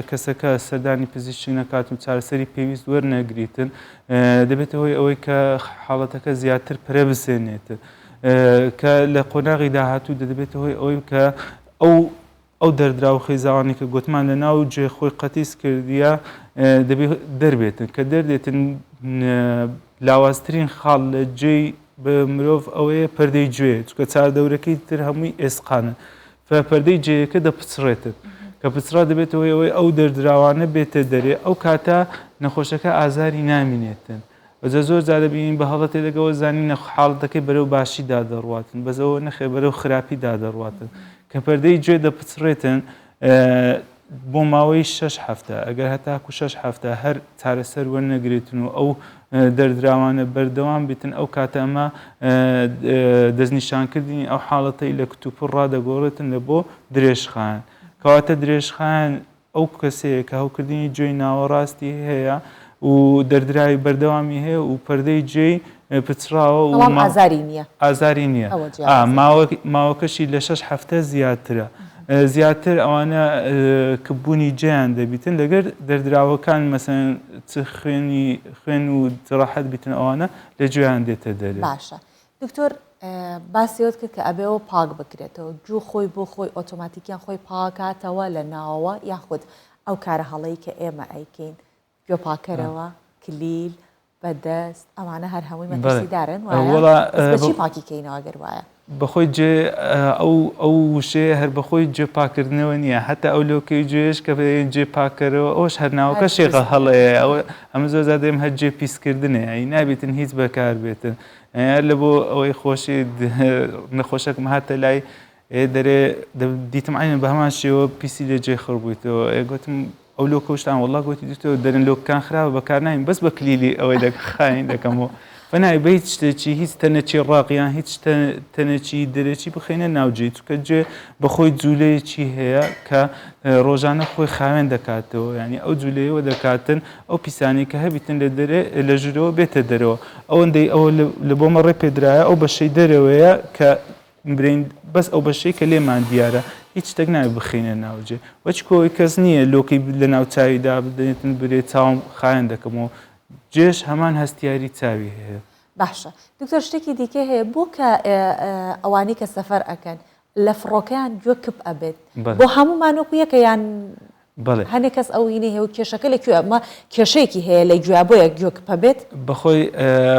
کەسەکە سەردانی پزیشکی نەکات و چارەسەری پێویست وەرنەگریتن دەبێتەوەی ئەوەی کە حاڵەتەکە زیاتر پرە بسێنێتن کە لە قۆناغی داهاتوو دەبێتەوەی ئەوەی کە ئەو دەردرا و خێزاوانی کە گوتمان لە ناو جێ خۆی قەتیس کردیە دەبێت دەربێتن کە دەردێتن لاوازترین خاڵ لە جێی بە مرۆڤ ئەوەیە پەردەی گوێ چکە چاردەورەکەی تر هەمووی ئێسقانە پەردەی جێیەکە دەپچڕێتن کە پچرا دەبێتەوەی ئەوەی ئەو دەردراوانە بێتە دەرێ ئەو کاتە نەخۆشەکە ئازاری نامینێتن بەجە زۆر جارە بینین بە هەڵەتێ دەگەوە زانین حاڵەتەکەی بەرەو باشیدا دەڕواتن بەزەوە نەخێ بەرەو خراپیدا دەڕواتن کە پەردەی گوێ دەپچڕێتن بۆ ماوەی 6 هەفتە ئەگەر هەتاکو 6 هەفتە هەر چارەسەر وەرنەگرێتن و ئەو دەردراوانە بەردەوام بێتن ئەو کاتە ئەمە دەستنیشانکردنی ئەو حاڵەتەی لە کتوپڕ ڕادەگۆڕێتن لە بۆ درێژخان کەواتە درێژخان ئەو کەسەیە کە هەوکردنی گوێی ناوەڕاستی هەیە و دەردراوی بەردەوامی هەیە و پەردەی گوێی پچراوە و ئازاری نییە ماوەکەشی لە 6 هەفتە زیاترە زیاتر ئەوانە کبوونی جیان دەبیتن لەگەر دەردراوەکان مەسەن خوێن و جڕاحەت بیتن ئەوانە لە گوێیان دێتە دەرێ. باشە دکتۆر باسیۆت کرد کە ئەبێەوە پاک بکرێتەوە جوو خۆی بۆ خۆی ئۆتۆماتیکیان خۆی پاکاتەوە لە ناوەوە یاخود ئەو کارە هەڵەی کە ئێمە ئەیکەین گوێ پاکەرەوە کلیل بەدەست ئەوانە هەر هەمووی مەترسیدارن چی پاکیکەینەوە گەر وایە؟ بەخۆی جێ ئەو وشەیە هەر بەخۆی جێپاکردنەوە نییە هەتا ئەو لۆکەی جێش کە جێ پاکەرەوە ئەوش هەرناوەکە شێغە هەڵەیە ئەوە ئەمە زۆر زادێم هەر جێ پیسکردنێ ئەی نابێتن هیچ بەکار بێتن لە بۆ ئەوەی خۆشی نەخۆشەکەم هاتە لای دەرێ دیتم عینە بە هەمان شێوە پیسی لە جێ خڕ بوویتەوە گوتم ئەو لۆ کۆشتان وڵا گوتی دوتەوە دەرن لۆکان خراوە بەکار ناین بەس بە کلیلی ئەوەی دەخاین دەکەمەوە فنای بە هیچ شتێکی هیچ تەنەچی ڕاقییان هیچ تەنەچی دەرەچی بخینە ناوجێ چکە جێ بەخۆی جوولەیەکی هەیە کە ڕۆژانە خۆی خاوێن دەکاتەوە ینی ئەو جوولەیەوە دەکاتن ئەو پیسانی کە هەبیتن لە دەرێ لە ژورەوە بێتە دەرەوە ئەوەندەی ئەوە لە بۆ مەڕێ پێدرایە ئەو بەشەی دەرەوەیە کە برین بەس ئەو بەشەی کە لێمان دیارە هیچ شتێک ناوی بخینە ناوجێ وەچ کۆی کەس نییە لۆکەی لە ناو چاویدا بدەێتن برێ چاوم خاوێن دەکەمەوە جێش هەمان هەستیاری چاوی هەیە باشە دکتۆر شتێکی دیکە هەیە بۆ کە ئەوانی کە سەفەر ئەکەن لە فڕۆکەیان گوێ کپ ئەبێت بۆ هەمومانۆکو یەکەیان هەنێک کەس ئەوینە هەیە و کێشەکە لەکوێ ئەمە کێشەیەکی هەیە لە گوێ بۆ یەک گوێ کپ ئەبێت بەخۆی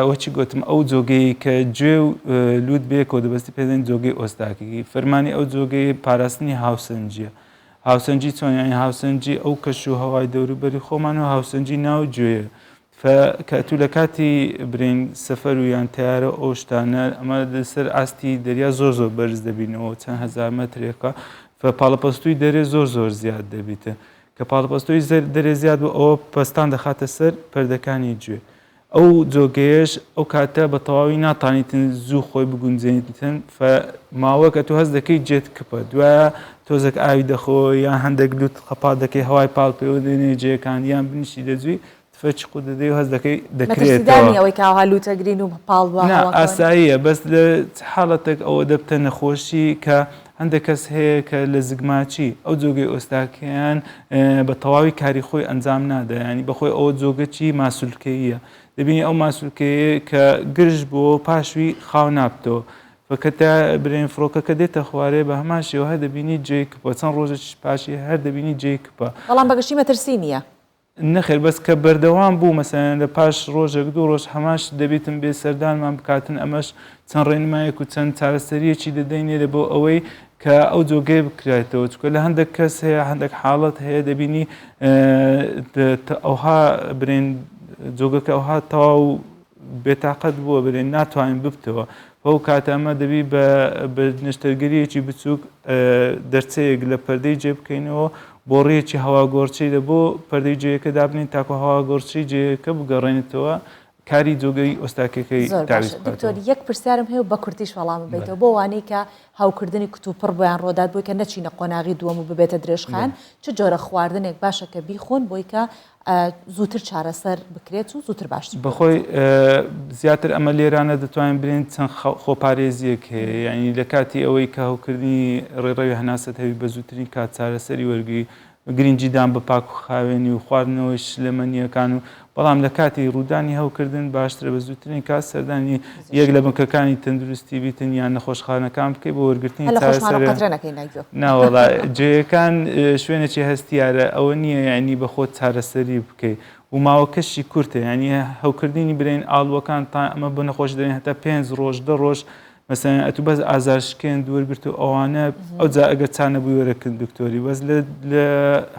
وەچی گوتم ئەو جۆگەی کە گوێ و لوت بێکەوە دەبستی پێدەین جۆگەی ئۆستاکی فەرمانی ئەو جۆگەی پاراستنی هاوسەنجیە هاوسەنجی چۆنیانی هاوسەنجی ئەو کەش و هەوای دەوروبەری خۆمان و هاوسەنجی ناو گوێیە کە لە کاتی برین سەفەر و یان تیارە ئەو شتانە ئەمە لەسەر ئاستی دەریا زۆر بەرز دەبینەوە چەند هەزار مەترێکە پاڵەپەستوی دەرێ زۆر زیاد دەبیتە کە پاڵەپەستۆی دەرێ زیاد بوو ئەوە پەستان دەخاتە سەر پەردەکانی گوێ ئەو جۆگەیەش ئەو کاتە بە تەواوی ناتانیتن زوو خۆی بگونجێنیتن ماوەکە تو هەست دەکەی جێت کپە دوایە تۆزێک ئاوی دەخۆ یان هەندێک لوت خەپات دەکەی هەوای پاڵ پێوە دێنێ جێەکان یان بنیشی دەجوی فەچ قو دەدەی و هەست دەکەی دەکرێتەوەی کاوا لوتەگرین و پاڵ ئاساییە بەس لە حاڵەتێک ئەوە دەبتە نەخۆشی کە هەندێک کەس هەیە کە لە زگماچی ئەو جۆگەی ئۆستاکیان بە تەواوی کاری خۆی ئەنجام نادا ینی بەخۆی ئەوە جۆگەچی ماسوولکەیە دەبینی ئەو ماسوولکەیە کە گرژ بۆ پاشوی خاو نابتەوە فکەتا برین فڕۆکەکە دێتە خوارێ بە هەمان شێوە هەر دەبینی جێک بۆ چەند ڕۆژێک پاشی هەر دەبینی جێک بە بەڵام بەگەشتی مەترسی نییە نەخێر بەس کە بەردەوام بوو مەسەن لە پاش ڕۆژێک دوو ڕۆژ هەماش دەبێتم بێ سەردانمان بکاتن ئەمەش چەند ڕێنمایەک و چەند چارەسەریەکی دەدەینێ بۆ ئەوەی کە ئەو جۆگەی بکرێتەوە چکە لە هەندێک کەس هەیە هەندێک حاڵەت هەیە دەبینی ئەوها برێن جۆگەکە ئەوها تەواو بێتاقەت بووە برێن ناتوانین ببتەوە ئەو کاتە ئەمە دەبی بە نیشتەرگەریەکی بچووک دەرچەیەک لە پەردەی جێ بکەینەوە بۆ ڕێکی هەواگۆڕچی لە بۆ پەردەی جێیەکە دابنین تاکو هەواگۆڕچی جێیەکە بگەڕێنێتەوە کاری جۆگەی ئۆستاکەکەی دکتۆر یەک پرسیارم هەیە بە کورتیش وەڵام بێتەوە بۆ وانەی کە هاوکردنی کتوپڕ بۆیان ڕۆداد بۆی کە نەچینە قۆناغی دووەم و ببێتە درێژخان چ جۆرە خواردنێک باشە کە بیخۆن بۆی کە زووتر چارەسەر بکرێت و زووتر باش بەخۆی زیاتر ئەمە لێرانە دەتوانین برێن چەند خۆپارێزیەک هەیە ینی لە کاتی ئەوەی کە هاوکردنی ڕێڕەوی هەناسەت هەوی بە زووترین کات چارەسەری وەرگی گرنگجیدان بە پاک و خاوێنی و خواردنەوەی شلەمەنیەکان و بەڵام لە کاتی ڕوودانی هەوکردن باشترە بە زووترین کات سەردانی یەک لە بنکەکانی تەندروستی بیتن یان نەخۆشخانەکان بکەی بە وەرگرتنی ناوەڵا جێیەکان شوێنێکی هەستیارە ئەوە نییە ینی بە خۆت چارەسەری بکەیت و ماوەکەشی کورتە ینی هەوکردنی برین ئاڵوەکان تا ئەمە بە نەخۆش دەێن هەتا 5 ڕۆژ 10 ڕۆژ مەسەن ئەتو بەس ئازارشکێن دووەرگرت و ئەوانە ئەو جا ئەگەر چانە بووی وەرەکرد دکتۆری بەس لە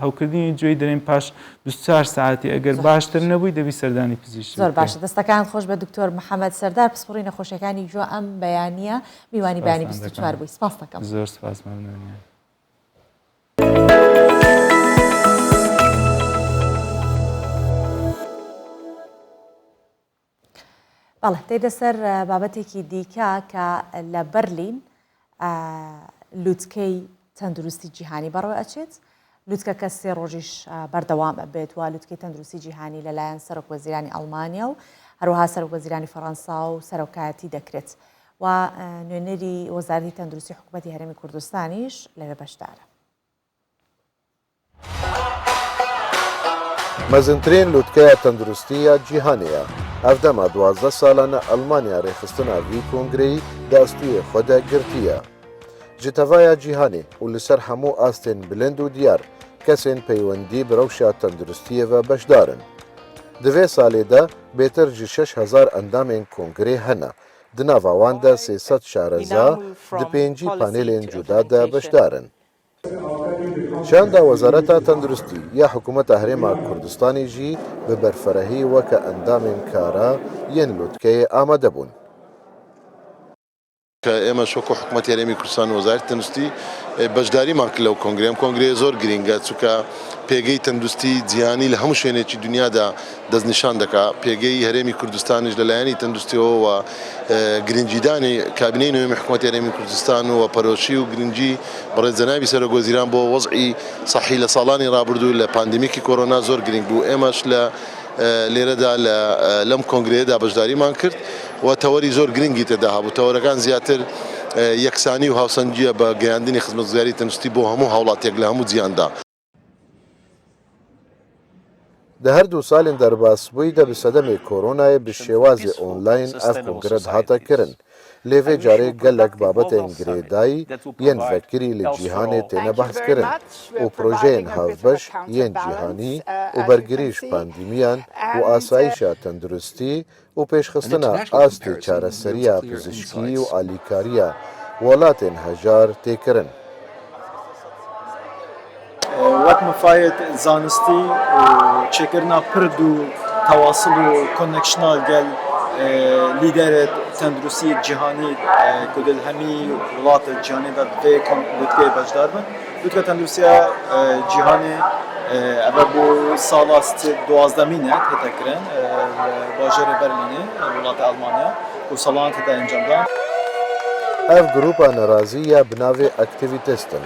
هەوکردنی گوێی دەرێن پاش 24 ساعتی ئەگەر باشتر نەبووی دەبی سەردانی پزیشکی زۆر باشە دەستەکان خۆش بە دکتۆر محەممەد سەردار پسپۆڕی نەخۆشیەکانی گوێ ئەم بەیانیە میوانی بەیانی 24 بووی سپاس دەکەم زۆر سپاس مەمنونیان بەڵێ دەیدە سەر بابەتێکی دیکە کە لە بەرلین لوتکەی تەندروستی جیهانی بەڕێوە ئەچێت لوتکە کە 3 ڕۆژیش بەردەوام ئەبێت و لوتکەی تەندروستی جیهانی لەلایەن سەرۆکوەزیرانی ئەڵمانیا و هەروەها سەرۆکوەزیرانی فەڕەنسا و سەرۆکایەتی دەکرێت و نوێنەری وەزارەتی تەندروستی حکوومەتی هەرێمی کوردستانیش لەوێ بەشدارە. مەزنترین لوتکەیە تەندروستیە جیهانەیە. ئەردەما 12 ساڵانە ئەڵمانیا ڕێخستنا وی کۆنگرەی دەستویە خۆدا گرتیە. جتەڤایە جیهانی و لەسەر هەموو ئاستێن بلند و دیار کەسێن پەیوەندی برەوشە تەندروستیەوە بەشدارن. دوێ ساڵێدا بێتر 6,000 ئەندامێن کۆنگرێ هەنا di nava wan de 300 şareza di 5 panelên cuda de beşdar in. Şanda Wezareta Tenduristî ya Hikûmeta Herêma Kurdistanê jî bi berferehî weke endamên kara yên lotkeyê amade bûn. ئێمە شۆک و حکوومەتی هەرێمی کوردستان و وەزارەتی تەندروستی بەشداریمان کرد لەو کۆنگرێم کۆنگرێ زۆر گرینگە چونکە پێگەی تەندروستی جیهانی لە هەموو شوێنێکی دنیادا دەستنیشان دەکات پێگەی هەرێمی کوردستانیش لەلایەنی تەندروستیەوە و گرنگجیدانی کابینەی نوێمی حکوومەتی هەرێمی کوردستان و پەرۆشی و گرنگجی بەڕێزەناوی سەرۆکوەزیران بۆ وەزعی سەحی لە ساڵانی ڕابردوو لە پاندێمیکی کۆرۆنا زۆر گرنگ بوو ئێمەش لە لێرەدا لەم کۆنگرەیەدا بەشداریمان کرد و تەوەری زۆر گرنگی تێدا هەبوو تەوەرەکان زیاتر یەکسانی و هاوسەنگیە بە گەیاندنی خزمەتگوزاری تەندروستی بۆ هەموو هاوڵاتێک لە هەموو جیهاندا. Di her du salên derbasbûyî de bi sedemê koronayê bi şêwazê online ev kongre dihate kirin. Lê vê carê gelek babetên girêdayî yên vekirî li cîhanê têne behs kirin û projeyên havbeş yên cîhanî û bergirî ji pandîmiyan û asayişa tenduristî û pêşxistina astê çareseriya pizîşkî û alîkariya welatên hejar tê kirin. وەک مفاید زانستی و چێکردنا پرد و تەواصل و کۆنێکشنا گەل لیدەرێت تەندروستی جیهانی ku di hemî welatê cîhanê de vê lûtkeyê bejdar bin. Lûtke tendrustiya cîhanê ev bû sala duwazdemîn e tête kirin bajarê Berlînê welatê Almanya û salan tête encamdan. Ev grupa nerazî ya bi navê aktivîtist in.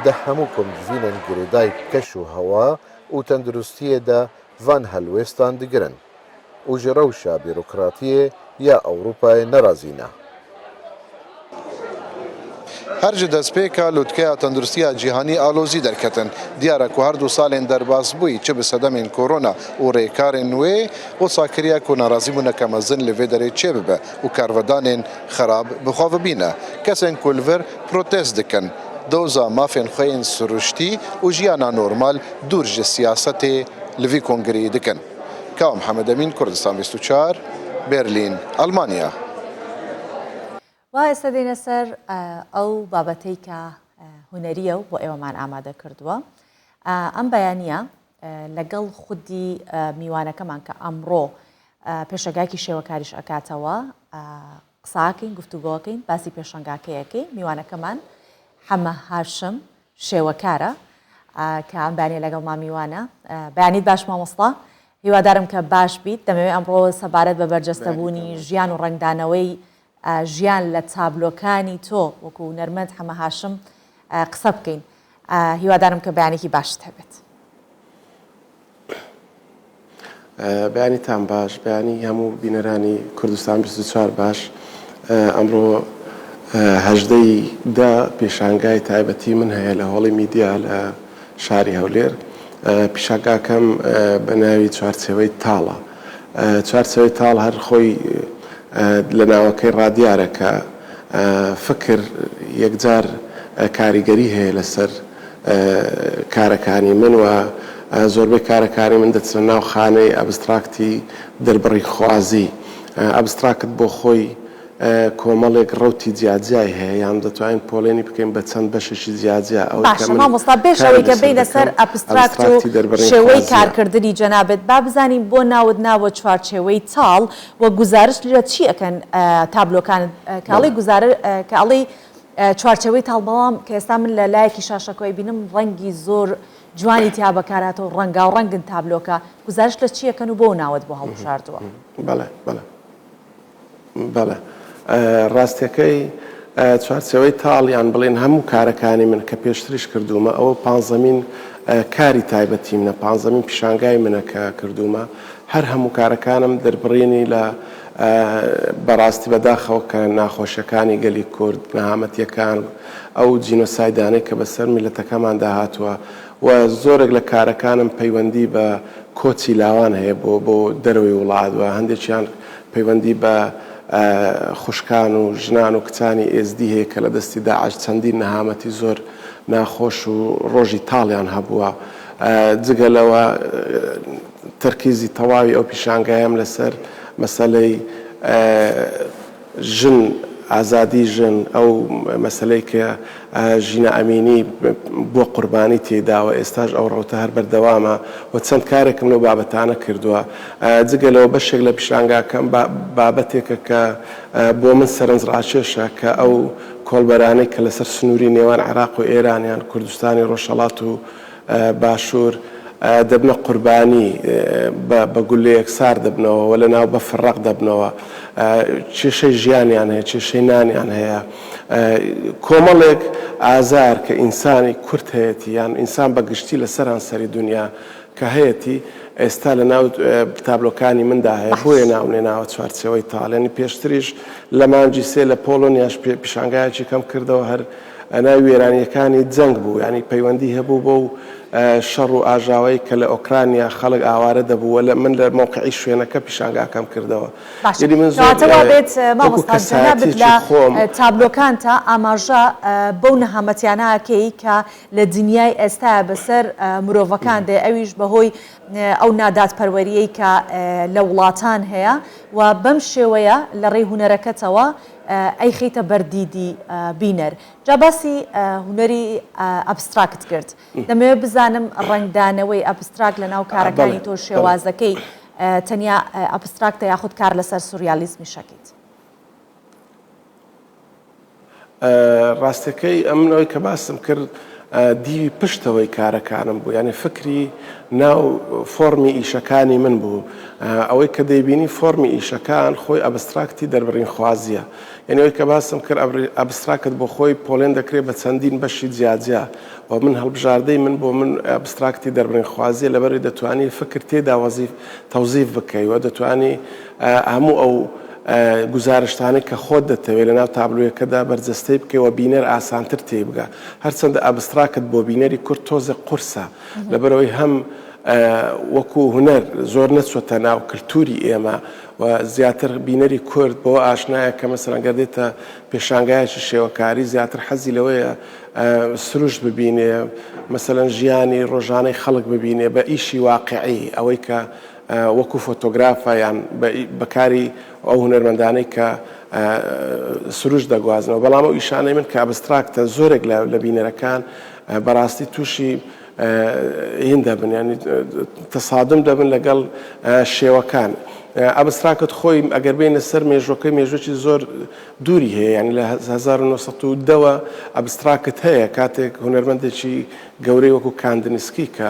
Di hemû komcivînên girêdayî keş û hewa û tenduristiyê de van helwêstan digirin û ji rewşa bîrokratiyê ya Ewropayê nerazî ne. Her ji destpêka lûtkeya tenduristiya cîhanî alozî derketin. Diyar e ku her du salên derbasbûyî çi bi sedemên korona û rêkarên wê wisa kiriye ku nerazîbûneke mezin li vê derê çê bibe û karvedanên xerab bixwe bibîne. Kesên ku li vir protest dikin. Doza mafên xwe yên siruştî û jiyana normal dûr ji siyasetê li vî kongreyê dikin. Ka Mihemed Emîn, Kurdistan 24, Berlîn, Almanya. و ئێستا دێنە سەر ئەو بابەتەی کە هوەریە و بۆ ئێوەمان ئامادە کردووە. ئەم بەیانیە لەگەڵ خودی میوانەکەمان کە ئەمڕۆ پێشەنگاکی شێوەکاریش ئەکاتەوە قساکەین گفتوگۆکەین باسی پێشەنگاکەیەکەی میوانەکەمان حەمە هاشم شێوەکارە کە ئەم بەیانیە لەگەڵ مامیوانە بەیانیت باش مامۆستا هیوادارم کە باش بیت دەمەوێت ئەمڕۆ سەبارەت بە بەرجەستەبوونی ژیان و ڕنگدانەوەی ژیان لە تابلۆکانی تۆ وەکو نەرمەند حەمە هاشم قسە بکەین هیوادارم کە بەیانێکی باشت هەبێت. بەیانیتان باش بەیانی هەموو بینەرانی کوردستان 24 باش ئەمڕۆ هەژدەی دا پێشانگای تایبەتی من هەیە لە هۆڵی میدیا لە شاری هەولێر پیشاگاکەم بە ناوی چوارچێوەی تاڵە چوارچێوەی تاڵ هەر خۆی لە ناوەکەی ڕادیارە کە فکر یەکجار کاریگەری هەیە لەسەر کارەکانی من و زۆربەی کارەکانی من دەچنە ناو خانەی ئەبستراکتی دەربڕی خوازی ئەبستراکت بۆ خۆی کۆمەڵێک ڕەوتی جیاجیای هەیە یان دەتوانین پۆلێنی بکەین بە چەند بەشێکی جیاجیا باشە مامۆستا بێژەوەی کە بینە سەر ئەبستراکت و شێوەی کارکردنی جەنابێت با بزانین بۆ ناوت ناوە چوارچێوەی تاڵ و گزارش لێرە چی ئەکەن تابلۆکان کاڵی کاڵی چوارچێوەی تاڵ بەڵام کە ئێستا من لە لایەکی شاشەکەی بینم ڕەنگی زۆر جوانی تیا بەکاراتەوە ڕەنگا و ڕەنگن تابلۆکە گزارش لە چی ئەکەن و بۆ ناوت بۆ هەڵبژاردووە. بەڵێ ڕاستیەکەی چوارچێوەی تاڵیان بڵێن هەموو کارەکانی من کە پێشتریش کردومە ئەوە پانزەمین کاری تایبەتی منە پانزەمین پیشانگای منە کە کردومە هەر هەموو کارەکانم دەربڕێنی لە بەڕاستی بەداخەوە کە ناخۆشیەکانی گەلی کورد نەهامەتیەکان ئەو جینۆسایدانەی کە بەسەر میلەتەکەمان داهاتووە و زۆرێک لە کارەکانم پەیوەندی بە کۆچی لاوان هەیە بۆ دەروی وڵات و هەندێکیان پەیوەندی بە خوشکان و ژنان و کچانی ئێزدی هەیە کە لە دەستی داعش چەندین نەهامەتی زۆر ناخۆش و ڕۆژی تاڵیان هەبووە جگەلەوە تەرکیزی تەواوی ئەو پیشانگایم لەسەر مەسەلەی ژن ئازادی ژن ئەو مەسلەی کە ژینە ئەمینی بۆ قوربانی تێداوە ئێستاش ئەو ڕەوتە هەر بەردەوامە و چەند کارێکم لەو بابەتانە کردووە جگە لەوە بەشێک لە پیشانگاکەم بابەتێکە کە بۆ من سەرنجڕاکێشە کە ئەو کۆڵبەرانەی کە لەسەر سنووری نێوان عێراق و ئێرانیان کوردستانی ڕۆژهەڵات و باشوور دەبنە قوربانی بە گولە یەکسار دەبنەوە و لە ناو بە فڕق دەبنەوە کێشەی ژیانیان هەیە کێشەی نانیان هەیە کۆمەڵێک ئازار کە ئینسانی کورد هەیەی یان ئینسان بەگشتی لەسەران سەری دنیا کە هەیەی ئێستا لە ناو تابلۆکانی مندا هەیە بۆیە ناونێ ناوە چوارچەوەی تاڵێنی پێشتریش لە مانجی سێ لە پۆلۆنیاش پیشانگایەکی کەم کردەوە هەر ناوی وێرانیەکانی جەنگ بوو ینی پەیوەندی هەبوو بۆ شەڕ و ئاژاوەی کە لە ئۆکرانیا خەڵک ئاوارە دەبووە لە من لە موقعی شوێنەکە پیشانگاکەم کردەوە کاتەوە بێت مامۆستا بێت لە تابلۆکان تا ئاماژە بەو نەهامەتیانەکەی کە لە دنیای ئێستا بەسەر مرۆڤەکان دێ ئەویش بەهۆی ئەو ناداتپەروەریەی کە لە وڵاتان هەیە و بەم شێوەیە لە ڕێی هونەرەکەتەوە ئەی خیتە بەردیدی بینەر جا باسی هونەری ئەبستراکت کرد دەمەوێت بزانم ڕنگدانەوەی ئەبستراک لە ناو کارەکانی تۆ شێوازەکەی تەنیا ئەبستراکتە یاخود کار لەسەر سوریالیزمی شەکیت ڕاستەکەی ئەمنەوەی کە باسم کرد دیوی پشتەوەی کارەکانم بوو یعنی فکری ناو فۆرمی ئیشەکانی من بوو ئەوەی کە دەیبینی فۆرمی ئیشەکان خۆی ئەبستراکتی دەربڕین خوازیە یعنی ئەوەی کە باسم کرد ئەبستراکت بۆ خۆی پۆلێن دەکرێت بە چەندین بەشی جیاجیا و من هەڵبژاردەی من بۆ من ئەبستراکتی دەربڕین خوازیە لەبەری دەتوانی فکر تێدا تەوزیف بکەی و دەتوانی هەموو ئەو گزارشتانی کە خۆت دەتەوێت لە ناو تابلوویەکەدا بەرجەستەی بکەوە بینەر ئاسانتر تێبگە هەرچەندە ئەبستراکت بۆ بینەری کورد تۆزە قورسە لەبەرەوەی هەم وەکو هونەر زۆر نەچۆتە ناو کللتوری ئێمە و زیاتر بینەری کورد بۆ ئاشنایە کە مەسەرەن گەردێتە پێشانگایەکی شێوەکاری زیاتر حەزی لەوەیە سروش ببینێ مەسەرەن ژیانی ڕۆژانەی خەڵک ببینێ بە ئیشی واقعی ئەوەی کە وەکو فۆتۆگرافە یان بەکاری ئەو هونەرمەندانەی کە سروش دەگوازنەوە بەڵام ئەو ئیشانەی من کە ئەبستراکتە زۆرێک لە بینەرەکان بەڕاستی تووشی هین دەبن ینی تەسادم دەبن لەگەڵ شێوەکان ئەبستراکت خۆی ئەگەر بینە سەر مێژۆکەی مێژوەکی زۆر دووری هەیە ینی لە 1910ەوە ئەبستراکت هەیە کاتێک هونەرمەندێکی گەورەی وەکو کاندنسکی کە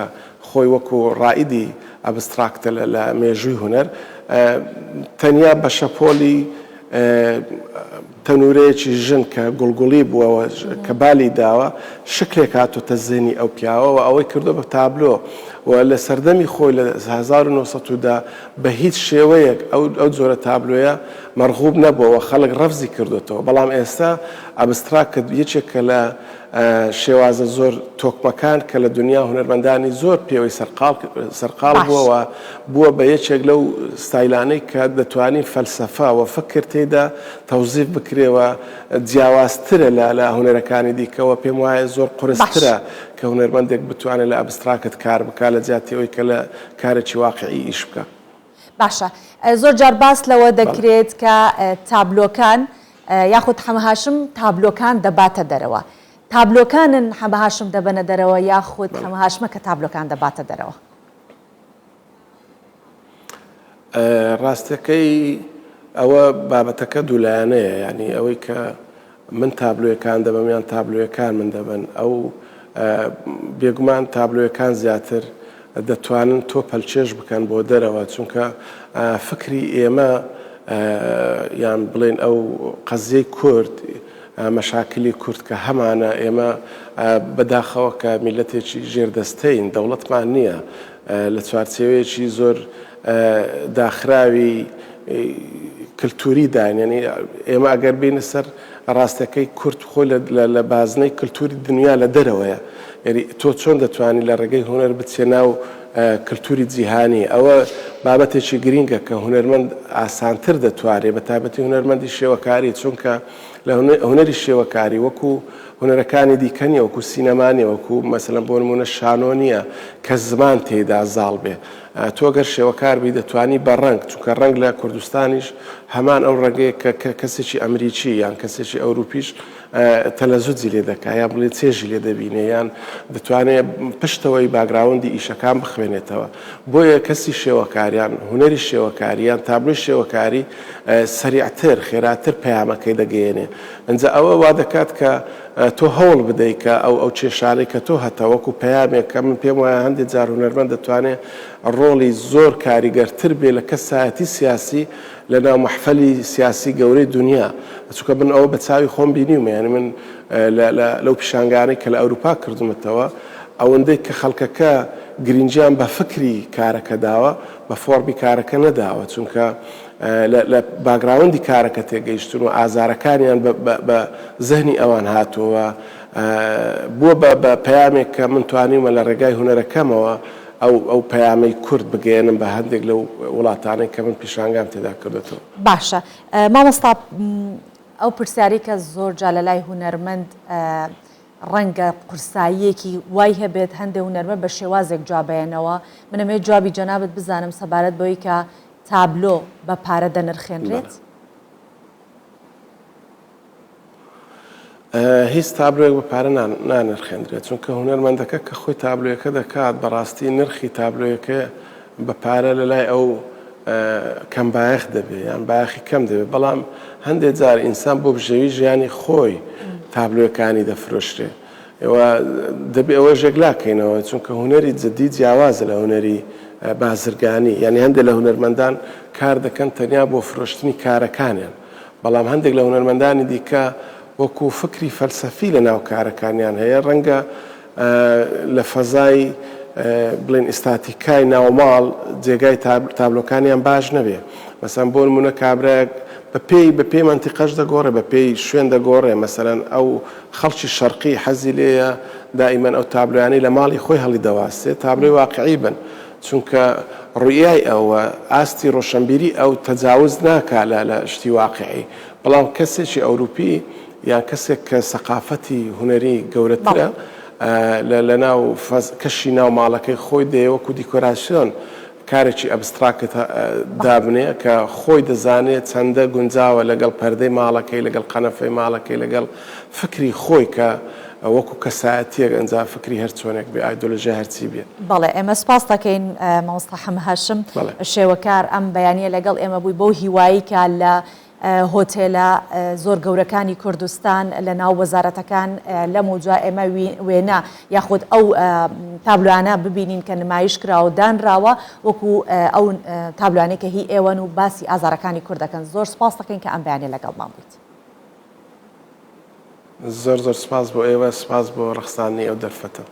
خۆی وەکو ڕائیدی ئەبستراکتە لە مێژووی هونەر تەنیا بە شەپۆلی تەنورەیەکی ژن کە گوڵگوڵی بووەوە کە بالی داوە شکلێک هاتوتە زێنی ئەو پیاوە و ئەوەی کردو بە تابلۆ و لە سەردەمی خۆی لە 1970دا بە هیچ شێوەیەک ئەو جۆرە تابلۆیە مەرغوب نەبووەوە خەڵک ڕەفزی کردوێتەوە بەڵام ئێستا ئەبستراکت یەکێکە لە شێوازە زۆر تۆکمەکان کە لە دنیا هونەرمەندانی زۆر پێوەی سەرقاڵ بووەوە بووە بە یەکێک لەو ستایلانەی کە دەتوانین فەلسەفە و فکر تێدا تەوزیف بکرێەوە جیاوازترە لە هونەرەکانی دیکەوە پێم وایە زۆر قورسترە کە هونەرمەندێک بتوانێت لە ئەبستراکت کار بکە لە جیاتیەوەی کە لە کارێکی واقعی ئیش بکە. باشە زۆر جار باس لەوە دەکرێت کە تابلۆکان یاخود هەمەهاشم تابلۆکان دەباتە دەرەوە. تابلۆکانن هەمەهاشم دەبەنە دەرەوە یاخود هەمەهاشمە کە تابلۆکان دەباتە دەرەوە. ڕاستەکەی ئەوە بابەتەکە دوولایەنەیە ینی ئەوەی کە من تابلۆیەکان دەبم یان تابلۆیەکان من دەبن ئەو بێگومان تابلۆیەکان زیاتر دەتوانن تۆ پەلچێش بکەن بۆ دەرەوە چونکە فکری ئێمە یان بڵێن ئەو قەزیەی کورد مەشاکلی کورد کە هەمانە ئێمە بەداخەوە کە میلەتێکی ژێردەستەین دەوڵەتمان نییە لە چوارچێوەیەکی زۆر داخراوی کللتوری داینێنی ئێمە ئەگەر بینە سەر ڕاستەکەی کورد خۆ لە بازنەی کللتوری دنیا لە دەرەوەیە یعنی تۆ چۆن دەتوانانی لە ڕێگەی هونەر بچێ ناو کللتوری جیهانی ئەوە بابەتێکی گرینگە کە هونەرمەند ئاسانتر دەتوانێت بە تایبەتی هونەرمەندی شێوەکاری چونکە لە هونەری شێوەکاری وەکو هونەرەکانی دیکەنی وەکو سینەمانی وەکو مەسەلەن بۆ نمونە شانۆ نییە کە زمان تێدا زاڵ بێ تۆ گەر شێوەکاربی دەتوانی بە ڕنگ چونکە ڕنگ لە کوردستانیش هەمان ئەو ڕێگەیە کە کەسێکی ئەمریکی یان کەسێکی ئەوروپیش تەلەزوودی لێ دەکات یا بڵێ چێژی لێ دەبینێ یان دەتوانێت پشتەوەی باگراوندی ئیشەکان بخوێنێتەوە بۆیە کەسی شێوەکاریان هوەری شێوەکاریان تابلۆی شێوەکاری سەریعتر خێراتر پەیامەکەی دەگەیەنێ ئەنجا ئەوە وا دەکات کە تۆ هەوڵ بدەیت کە ئەو کێشانەی کە تۆ هەتەوەکو پەیامێک کە من پێم وایە هەندێک جار هونەرمەند دەتوانێت ڕۆڵی زۆر کاریگەرتر بێ لە کەسایەتی سیاسی لە ناو مەحفەلی سیاسی گەورەی دنیا چونکە من ئەوە بە چاوی خۆم بینیومە یعنی من لەو پیشانگانەی کە لە ئەوروپا کردومەتەوە ئەوەندەی کە خەڵکەکە گرنجیان بە فکری کارەکە داوە بە فۆرمی کارەکە نەداوە چونکە لە باگراوندی کارەکە تێگەیشتن و ئازارەکانیان بە زەهنی ئەوان هاتووە بووە بە پەیامێک کە من توانیمە لە ڕێگای هونەرەکەمەوە ئەو پەیامەی کورد بگەێنم بە هەندێک لەو وڵاتانەی کە من پیشانگام تێدا کردێتەوە. باشە مامۆستا ئەو پرسیاری کە زۆر جا لە لای هونەرمەند ڕەنگە قورساییەکی وای هەبێت هەندێک هونەرمەند بە شێوازێک جوابیانەوە منەمێت جوابی جەنابەت بزانم سەبارەت بەوەی کە تابلۆ بە پارە دەنرخێنرێت؟ هیچ تابلۆیەک بە پارە نانرخێنرێت چونکە هونەرمەندەکە کە خۆی تابلۆیەکە دەکات بەڕاستی نرخی تابلۆیەکە بە پارە لە لای ئەو کەم بایەخ دەبێت یان بایەخی کەم دەبێت بەڵام هەندێک جار ئینسان بۆ بژێوی ژیانی خۆی تابلۆیەکانی دەفرۆشرێ دەبێت ئەوە ژێگلاکەینەوە چونکە هونەری جددی جیاوازە لە هونەری بازرگانی یعنی هەندێک لە هونەرمەندان کار دەکەن تەنیا بۆ فرۆشتنی کارەکانیان بەڵام هەندێک لە هونەرمەندانی دیکە وەکو فکری فەلسەفی لە ناو کارەکانیان هەیە ڕەنگە لە فەزای بڵێن ئستاتیکای ناوماڵ جێگای تابلۆکانیان باش نەبێ مەسەن بۆ نمونە کابراەک بە پێی منتیقەش دەگۆڕێ بە پێی شوێن دەگۆڕێ مەسەرەن ئەو خەڵکی شەرقی حەزی لێیە دائیمەن ئەو تابلۆیانەی لە ماڵی خۆی هەڵی دەواستێت تابلۆی واقعی بن چونکە ڕوئای ئەوە ئاستی ڕۆشنبیری ئەو تەجاوز ناکا لە شتی واقعی بەڵام کەسێکی ئەوروپی یان کەسێک کە سەقافەتی هونەری گەورەترە لە ناو کەشی ناو ماڵەکەی خۆی دەیەوەکو دیکۆراسیۆن کارێکی ئەبستراکت دابنێ کە خۆی دەزانێت چەندە گونجاوە لەگەڵ پەردەی ماڵەکەی لەگەڵ قەنەفەی ماڵەکەی لەگەڵ فکری خۆی کە وەکو کەسایەتیەک ئەنجا فکری هەر چۆنێک بێ ئایدۆلۆژی هەرچی بێت. بەڵێ ئێمە سپاس دەکەین مامۆستا حەمە هاشم شێوەکار ئەم بەیانیە لەگەڵ ئێمە بووی بۆ هیوایی کە لە هۆتێلە زۆر گەورەکانی کوردستان لە ناو وەزارەتەکان لە موجا ئێمە وێنە یاخود ئەو تابلوانە ببینین کە نمایش کراوە دانراوە وەکو ئەو تابلوانێک کە هی ئێوەن و باسی ئازارەکانی کوردەکەن زۆر سپاس دەکەین کە ئەم بەیانیە لەگەڵمان بوویت. زۆر سپاس بۆ ئێوە سپاس بۆ ڕخسانی ئەو دەرفەتە.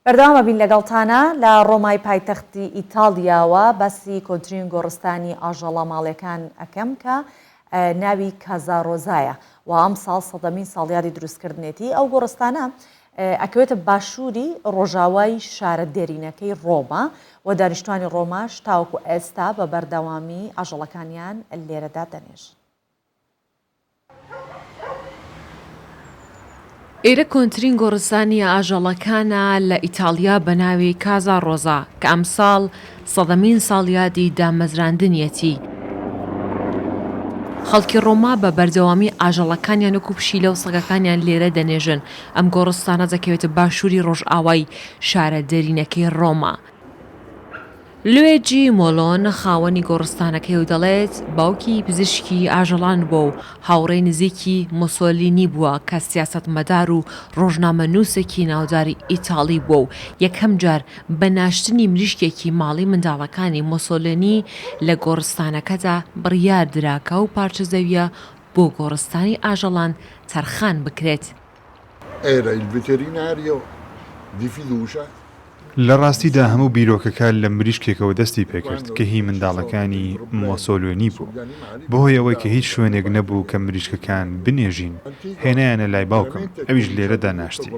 بەردەوامە بین لەگەڵتانە لە ڕۆمای پایتەختی ئیتاڵیاوە باسی کۆنترین گۆڕستانی ئاژەڵە ماڵیەکان ئەەکەم کە ناوی کازارۆزایە و ئەم ساڵ سەدەمین ساڵیادی دروستکردنێتی ئەو گۆڕستانە ئەکەوێتە باشووری ڕۆژاوای شارە دێرینەکەی ڕۆما و دانیشتوانی ڕۆماش تاوەکو ئێستا بە بەردەوامی ئاژەڵەکانیان لێرەدا دەنێژن. ئێرە کۆنترین گۆڕستانی ئاژەڵەکانە لە ئیتالیا بە ناوی کازا ڕۆزا کە ئەم ساڵ سەدەمین ساڵیادی دامەزراندنیەتی. خەڵکی ڕۆما بە بەردەوامی ئاژەڵەکانیان وەکو پشیلە و سەگەکانیان لێرە دەنێژن. ئەم گۆڕستانە دەکەوێتە باشووری ڕۆژئاوای شارە دەرینەکەی ڕۆما. لوێجی مۆلۆن خاوەنی گۆڕستانەکەی و دەڵێت باوکی پزیشکی ئاژەڵان بووە و هاوڕێی نزیکی مۆسۆلینی بووە کە سیاسەتمەدار و ڕۆژنامەنووسێکی ناوداری ئیتاڵی بووە و یەکەم جار بە ناشتنی مریشکێکی ماڵی منداڵەکانی مۆسۆلینی لە گۆڕستانەکەدا بڕیاردراکە و پارچە زەویە بۆ گۆڕستانی ئاژەڵان تەرخان بکرێت. لە ڕاستیدا هەموو بیرۆکەکە لە مریشکێکەوە دەستی پێکرد کە هی منداڵەکانی مۆسۆلۆنی بوو بەهۆی ئەوەی کە هیچ شوێنێک نەبوو کە مریشکەکان بنێژین هێنایانە لای باوکم ئەویش لێرەدا ناشتی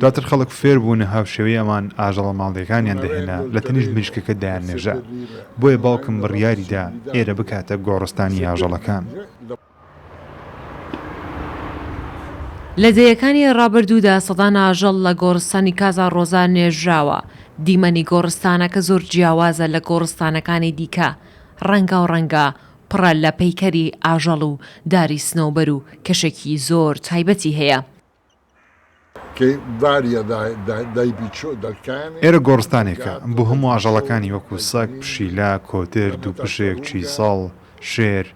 دواتر خەڵک فێر بوون هاوشێوەی ئەمان ئاژەڵە ماڵیەکانیان دەهێنا لە تەنیشت مریشکەکە دایان نێژا بۆیە باوکم بڕیاریدا ئێرە بکاتە گۆڕستانی ئاژەڵەکان. لە دەیەکانی ڕابردوودا سەدان ئاژەڵ لە گۆڕستانی کازا ڕۆزا نێژراوە. دیمەنی گۆڕستانەکە زۆر جیاوازە لە گۆڕستانەکانی دیکە، ڕەنگە و ڕەنگە پڕە لە پەیکەری ئاژەڵ و داری سنەوبەر و کەشێکی زۆر تایبەتی هەیە. ئێرە گۆڕستانێکە بۆ هەموو ئاژەڵەکانی وەکو سەگ، پشیلە، کۆتر، دووپشێک، چیسەڵ، شێر.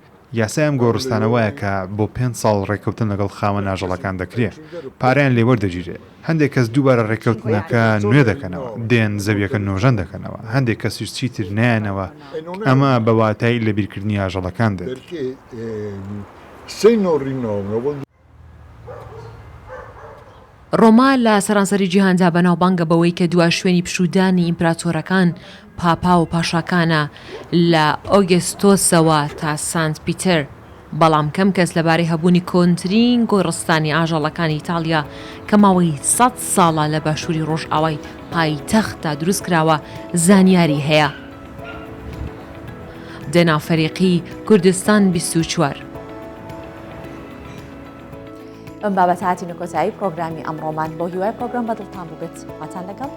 یاسای ئەم گۆڕستانە وایە کە بۆ 5 ساڵ ڕێککەوتن لەگەڵ خاوەن ئاژەڵەکان دەکرێت، پاریان لێوەردەگیرێت. هەندێک کەس دووبارە ڕێککەوتنەکە نوێ دەکەنەوە، دێن زەویەکە نۆژەن دەکەنەوە، هەندێک کەسیش چیتر نایەنەوە. ئەمە بە واتای لە بیرکردنی ئاژەڵەکان دێت. ڕۆما لە سەرانسەری جیهاندا بەناوبانگە بەوەی کە دوای شوێنی پشودانی ئیمپراتۆرەکان پاپا و پاشاکانە لە ئۆگستۆسەوە تا سانت پیتەر. بەڵام کەم کەس لەبارەی هەبوونی کۆنترین گۆڕستانی ئاژەڵەکانی ئیتالیا کە ماوەی 100 ساڵە لە باشووری ڕۆژئاوای پایتەختدا دروست کراوە زانیاری هەیە. دەناوفەریقی کوردستان 24. ئەم بابەت هاتینە کۆتایی پرۆگرامی ئەمڕۆمان بۆ هیوای پرۆگرام بەدڵتان ببێت. واتان لەگەڵ